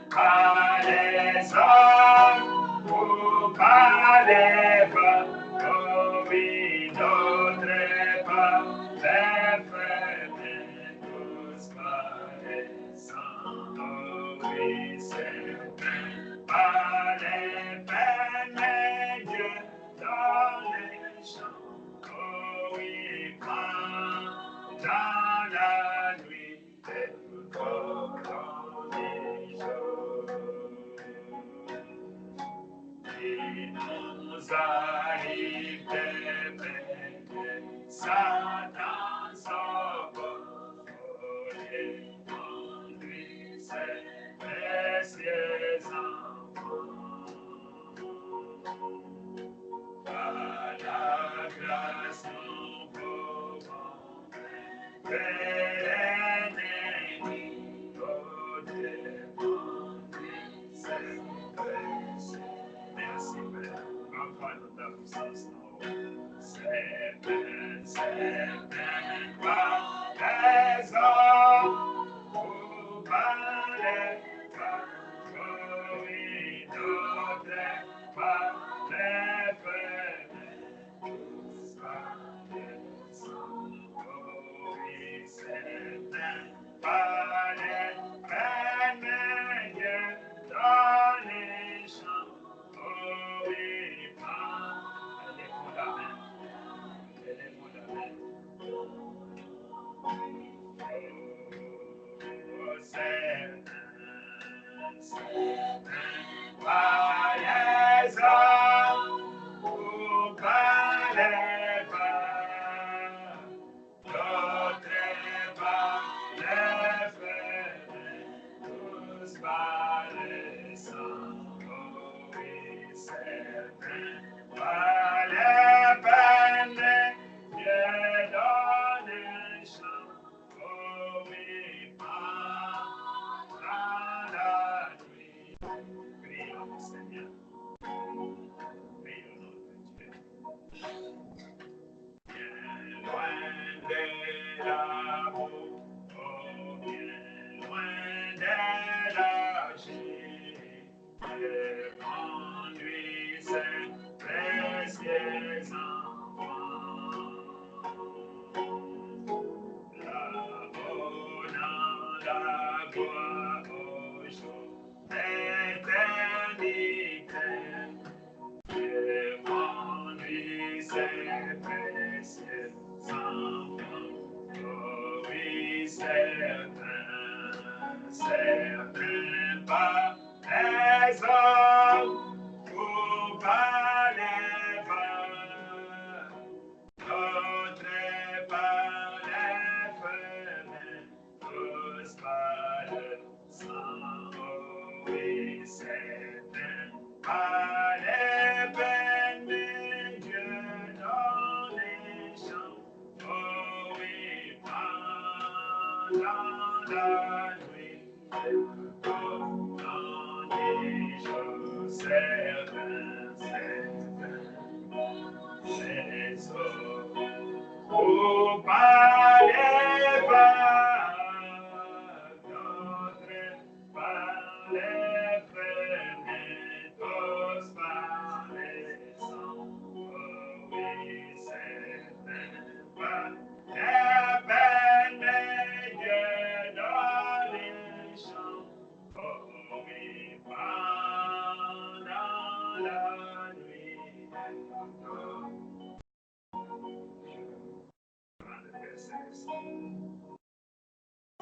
[SPEAKER 1] pas les hommes ou pas les femmes, oh oui, d'autres pas les frères, tous pas les saints, oh oui, c'est pas les peines, mais Dieu dans les champs, oh oui, quand dans la nuit, et tout dans les jours. Il nous arrive de peiner Satan.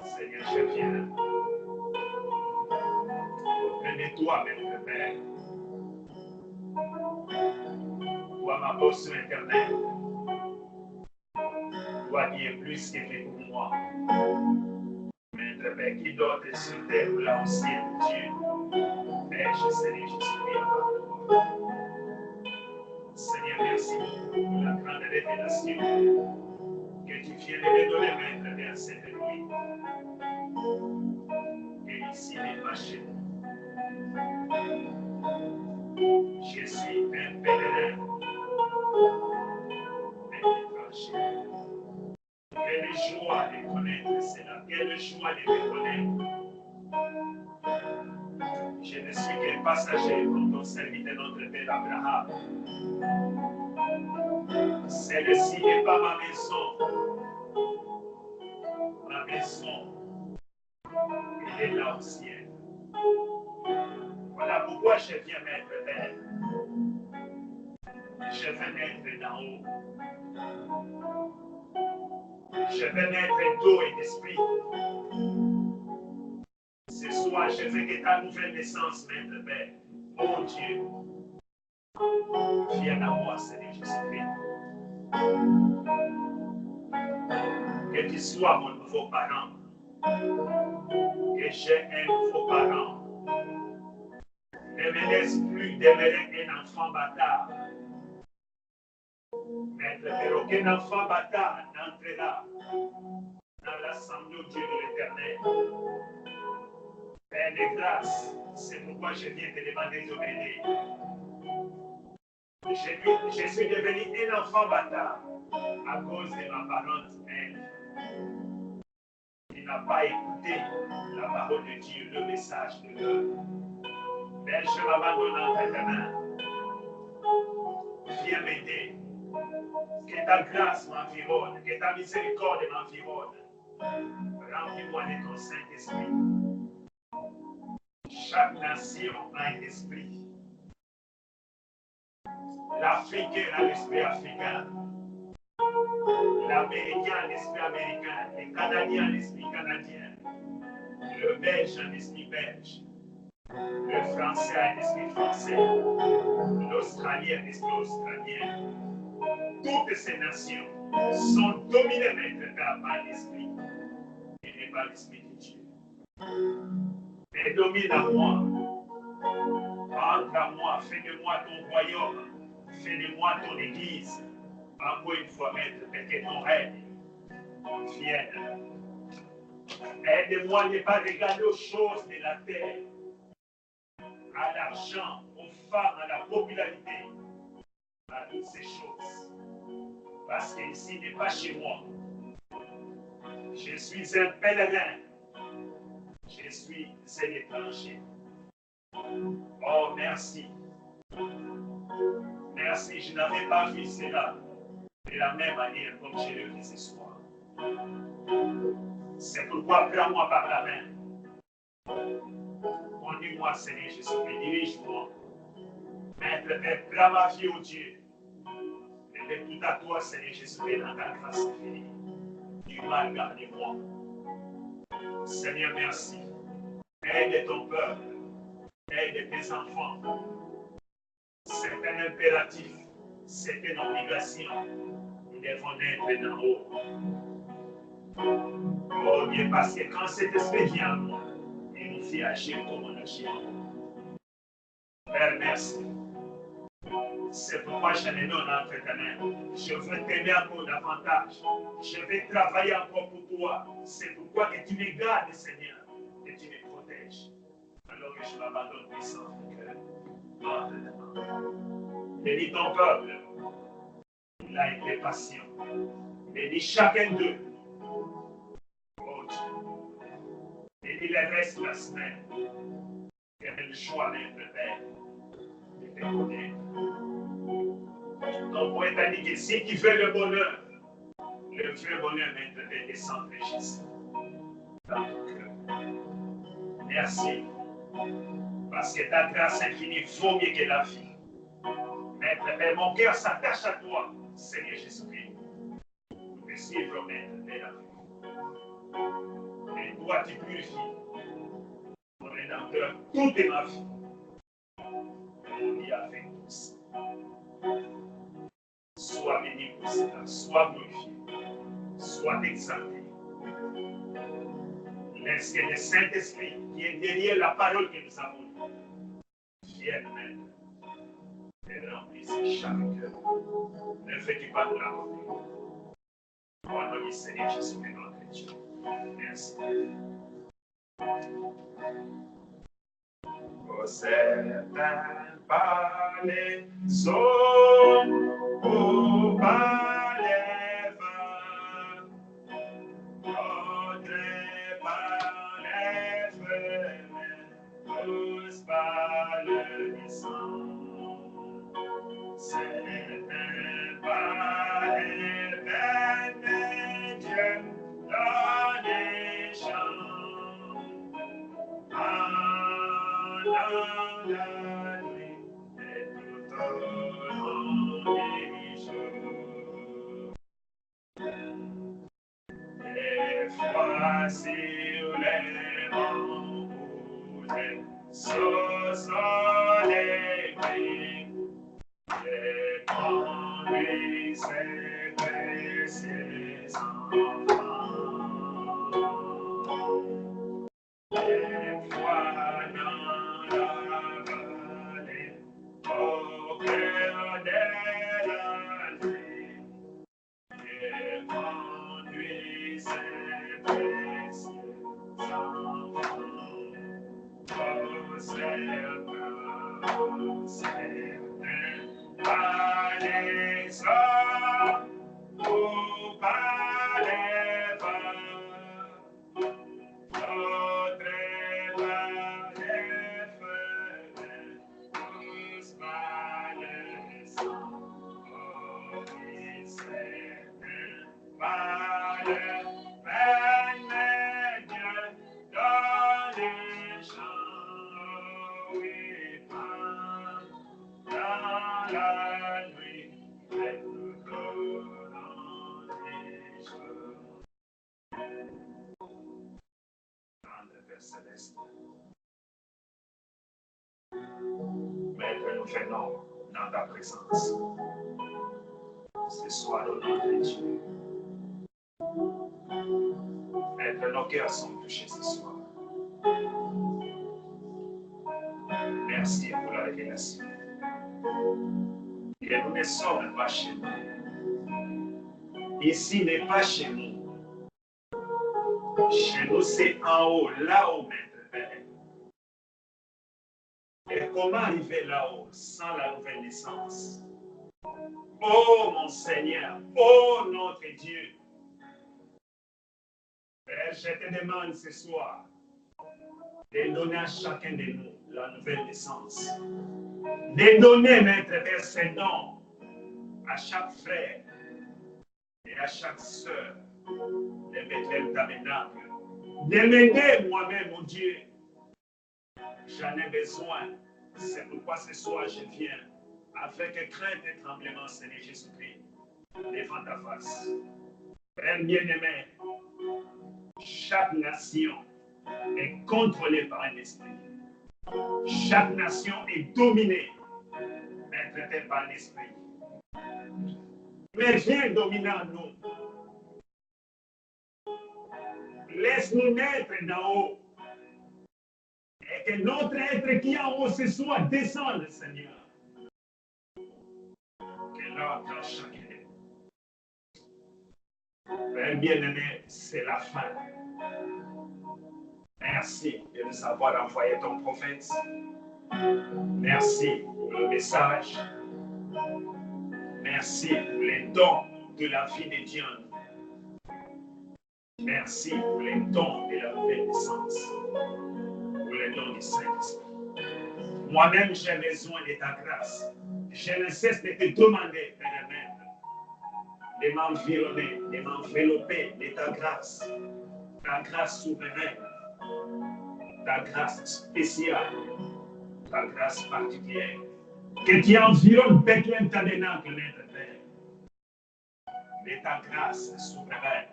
[SPEAKER 1] Seigneur, je viens auprès de toi, Maître Père. Toi, ma bosse éternelle, toi qui es plus que fait pour moi. Maître Père, qui d'autre sur terre ou là au ciel, Dieu. Père, je sais, je suis à toi. Seigneur, merci pour la grande révélation que tu viens de me donner, Maître Père, cette nuit. Et ici n'est pas chez nous. Je suis un pèlerin, un étranger. Quelle joie de connaître cela, quelle joie de te connaître. Je ne suis qu'un passager comme ton serviteur, notre Père Abraham. Celle-ci n'est pas ma maison. Ma maison, elle est là au ciel. Voilà pourquoi je viens mettre Père. Je veux naître d'en haut. Je veux naître d'eau et d'esprit. Ce soir, je veux que ta nouvelle naissance, Maître Père, mon Dieu, vienne à moi, Seigneur Jésus-Christ. Que tu sois mon nouveau parent. Que j'ai un nouveau parent. Ne me laisse plus demeurer un enfant bâtard. Maître Père, aucun enfant bâtard n'entrera dans l'assemblée au Dieu de l'Éternel. Père de grâce, c'est pourquoi je viens te demander de m'aider. Je suis devenu un enfant bâtard. à cause de ma parente Ève, qui n'a pas écouté la parole de Dieu, le message de Dieu. Mais je m'abandonne entre tes mains. Viens m'aider. Que ta grâce m'environne, que ta miséricorde m'environne. Remplis-moi de ton Saint-Esprit. Chaque nation a un esprit. L'Africain a l'esprit africain. L'Américain a l'esprit américain. Le Canadien a l'esprit canadien. Le Belge a l'esprit belge. Le Français a l'esprit français. L'Australien a l'esprit australien. Toutes ces nations sont dominées maintenant par l'esprit. Et n'est pas l'esprit de Dieu. Mais domine à moi. Entre à moi, fais de moi ton royaume, fais de moi ton église. Encore une fois, maître, que ton règne vienne. Aide-moi à ne pas regarder aux choses de la terre, à l'argent, aux femmes, à la popularité, à toutes ces choses. Parce que ici n'est pas chez moi. Je suis un pèlerin. Je suis un étranger. Oh, merci. Merci, je n'avais pas vu cela de la même manière comme je le vis ce soir. C'est pourquoi prends-moi par la main. Conduis-moi, Seigneur Jésus-Christ, dirige-moi. Maître, prends ma vie, au Dieu. Et mets tout à toi, Seigneur Jésus-Christ, dans ta grâce infinie. Du mal, garde-moi. Seigneur, merci. Aide ton peuple. Aide tes enfants. C'est un impératif. C'est une obligation. Nous devons être d'en haut. Oh Dieu, parce que quand cet esprit vient à moi, il nous fait agir comme on agit. Père, merci. C'est pourquoi je me donne entre tes mains. Je veux t'aimer encore davantage. Je vais travailler encore pour toi. C'est pourquoi que tu me gardes, Seigneur, et tu me protèges. Alors que je m'abandonne puissant de cœur. Entre tes mains. Bénis ton peuple. Il a été patient. Bénis chacun d'eux. Oh Dieu. Bénis les restes de la semaine. Quel est le choix d'être Père, de te connaître. Ton poète a dit que si tu fais le bonheur, le vrai bonheur maintenant est descendre Jésus dans ton cœur. Merci. Parce que ta grâce infinie vaut mieux que la vie. Maître, Père, mon cœur s'attache à toi, Seigneur Jésus-Christ. Pour te suivre, Maître, de la vie. Et toi, tu purifies mon Rédempteur toute ma vie. On y avec tous. Sois béni pour cela, sois glorifié, sois exalté. Laisse que le Saint-Esprit qui est derrière la parole que nous avons lue vienne maintenant et remplisse chaque cœur. Ne fais-tu pas de la côté. Au nom du Seigneur Jésus, notre Dieu. Merci. Au certain palais, au palais vain, notre palais fermé, tous palais descend. Certain palais fermé, Dieu dans les champs. La nuit et tout au long des jours. Les froids sur les montagnes, sous les gris, et conduit ses précieux enfants. Les fois dans la vallée, au cœur de la nuit, et conduit ses précieux enfants. Oh, certains, allez, Céleste. Maître, nous venons dans ta présence. Ce soir, au nom de Dieu. Maître, nos cœurs sont touchés ce soir. Merci pour la révélation. Et nous ne sommes pas chez nous. Ici n'est pas chez nous. Chez nous, c'est en haut, là-haut, Maître Père. Et comment arriver là-haut sans la nouvelle naissance? Oh mon Seigneur, oh notre Dieu. Père, je te demande ce soir de donner à chacun de nous la nouvelle naissance. De donner, Maître Père, ces dons à chaque frère et à chaque sœur de Bethléem Tabernacle. De m'aider moi-même, mon Dieu. J'en ai besoin. C'est pourquoi ce soir je viens avec crainte et tremblement, Seigneur Jésus-Christ, devant ta face. Père bien-aimé, chaque nation est contrôlée par un esprit. Chaque nation est dominée, Maître, par l'esprit. Mais viens dominer en nous. Laisse-nous naître d'en haut. Et que notre être qui est en haut ce soir descende, Seigneur. Que l'ordre dans chacun de nous. Père bien-aimé, c'est la fin. Merci de nous avoir envoyé ton prophète. Merci pour le message. Merci pour les dons de la vie de Dieu. Merci pour les dons de la nouvelle naissance. Pour les dons du Saint-Esprit. Moi-même, j'ai besoin de ta grâce. Je ne cesse de te demander, Père Maître, de m'environner, de m'envelopper de ta grâce souveraine, ta grâce spéciale, ta grâce particulière, que tu environnes Bethléem Tabernacle, Maître Père, de ta grâce souveraine,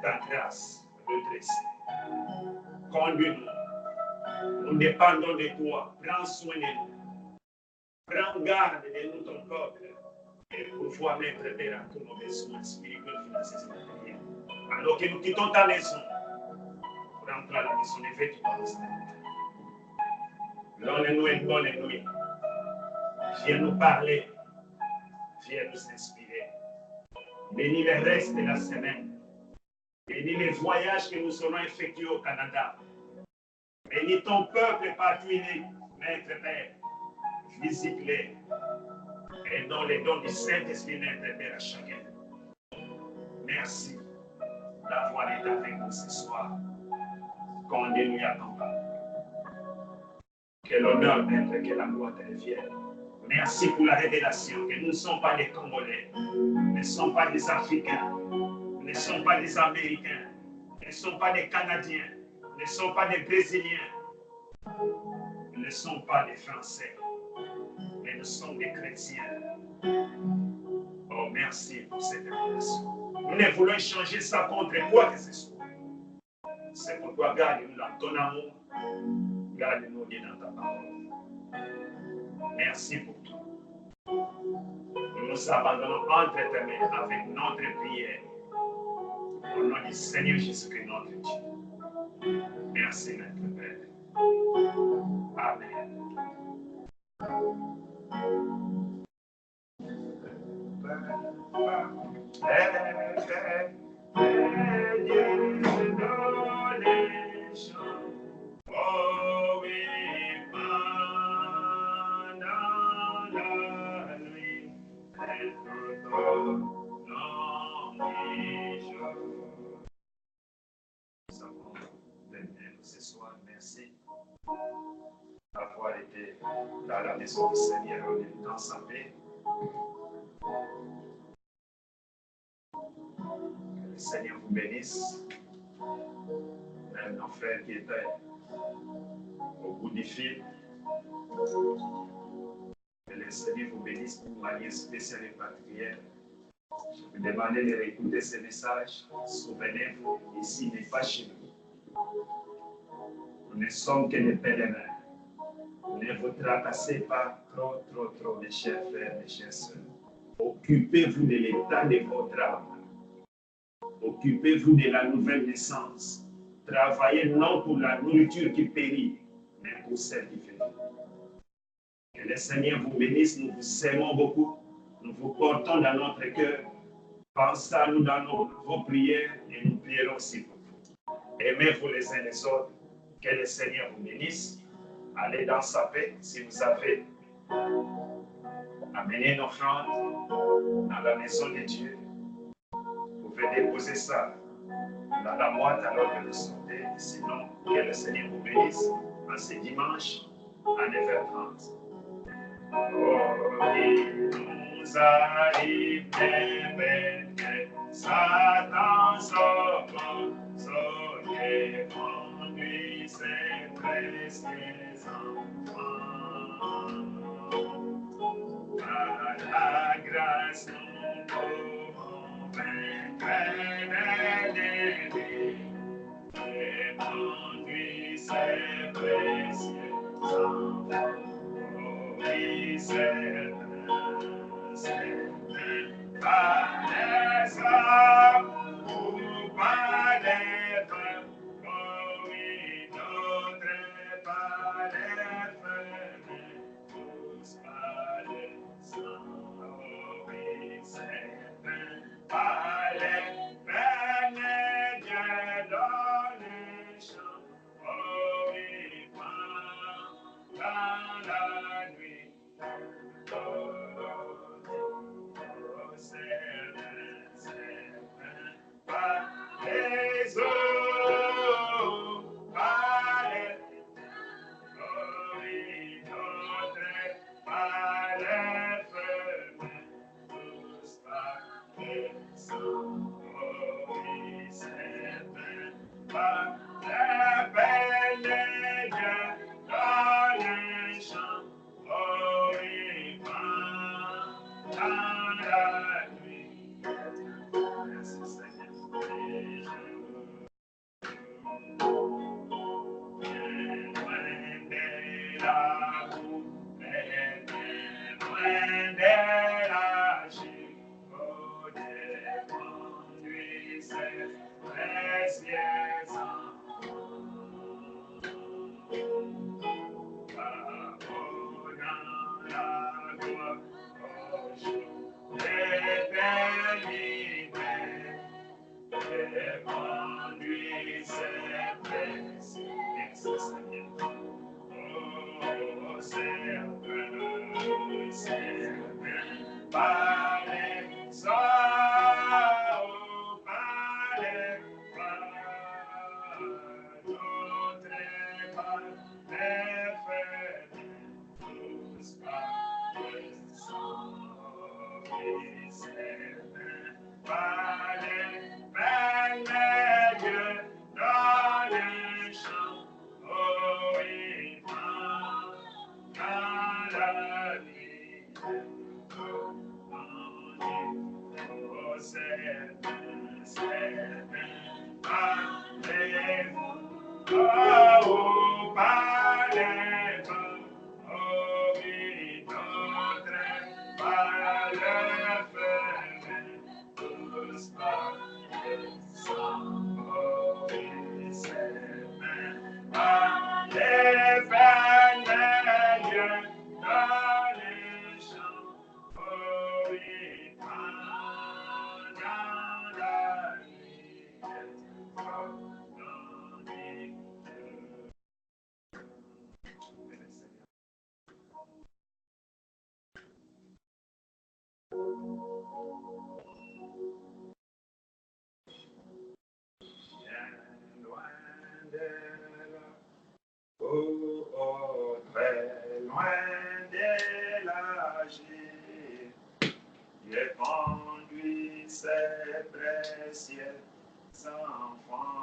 [SPEAKER 1] ta grâce redressée. Conduis-nous. Nous dépendons de toi. Prends soin de nous. Prends garde de nous, ton peuple. Et pourvoir, Maître Père, à tous nos besoins spirituels, financiers et matériels. Alors que nous quittons ta maison pour entrer à la maison des vêtements de Seigneur. Donne-nous une bonne nuit. Viens nous parler. Viens nous inspirer. Bénis le reste de la semaine. Bénis les voyages que nous aurons effectués au Canada. Bénis ton peuple partout unique, Maître Père. Visite-les. Et donne les dons du Saint-Esprit, Maître Père, à chacun. Merci d'avoir été avec nous ce soir. Conduis-nous à ton Père. Que l'honneur, Maître, que la gloire te revienne. Merci pour la révélation, que nous ne sommes pas des Congolais, nous ne sommes pas des Africains, nous ne sommes pas des Américains, nous ne sommes pas des Canadiens, nous ne sommes pas des Brésiliens, nous ne sommes pas des Français, mais nous sommes des chrétiens. Oh, merci pour cette révélation. Nous ne voulons échanger ça contre quoi que ce soit. C'est pourquoi garde-nous dans ton amour, garde-nous dans ta parole. Merci pour tout. Nous nous abandonnons entre tes mains avec notre prière. Au nom du Seigneur Jésus-Christ, notre Dieu. Merci, notre Père. Amen. Oh oui, pendant la nuit, dans les jours. ce soir. Merci d'avoir été dans la maison du Seigneur dans sa paix. Que le Seigneur vous bénisse. Même nos frères qui étaient au bout du fil. Que le Seigneur vous bénisse d'une manière spéciale et particulière. Je vous demande de réécouter ce message. Souvenez-vous, ici n'est pas chez nous. Nous ne sommes que des pèlerins. Ne vous tracassez pas trop, mes chers frères, mes chères sœurs. Occupez-vous de l'état de votre âme. Occupez-vous de la nouvelle naissance. Travaillez non pour la nourriture qui périt, mais pour celle qui fait vivre. Que le Seigneur vous bénisse. Nous vous aimons beaucoup. Nous vous portons dans notre cœur. Pensez à nous dans vos prières et nous prierons aussi pour vous. Aimez-vous les uns les autres. Que le Seigneur vous bénisse. Allez dans sa paix. Si vous avez amené une offrande dans la maison de Dieu, vous pouvez déposer ça dans la boîte alors que vous sortez. Sinon, que le Seigneur vous bénisse en ce dimanche à 9h30. Oh, il nous arrive des Satan soyez conduits, ses précieux enfants. Par la grâce, nous pouvons vaincre l'ennemi et conduire ses précieux enfants. Oui, c'est pas les hommes ou pas les femmes, oh oui, d'autres pas les femmes, tous pas les hommes, oh oui, c'est pas les peines, Dieu dans les champs, oh oui, pas dans la nuit. Les eaux, par les glories, notre par les feux, tous par les eaux, oui, c'est par la peine dans les champs, oh oui, dans la nuit. Merci Seigneur. Très loin de l'âge, j'ai conduit ces précieux enfants.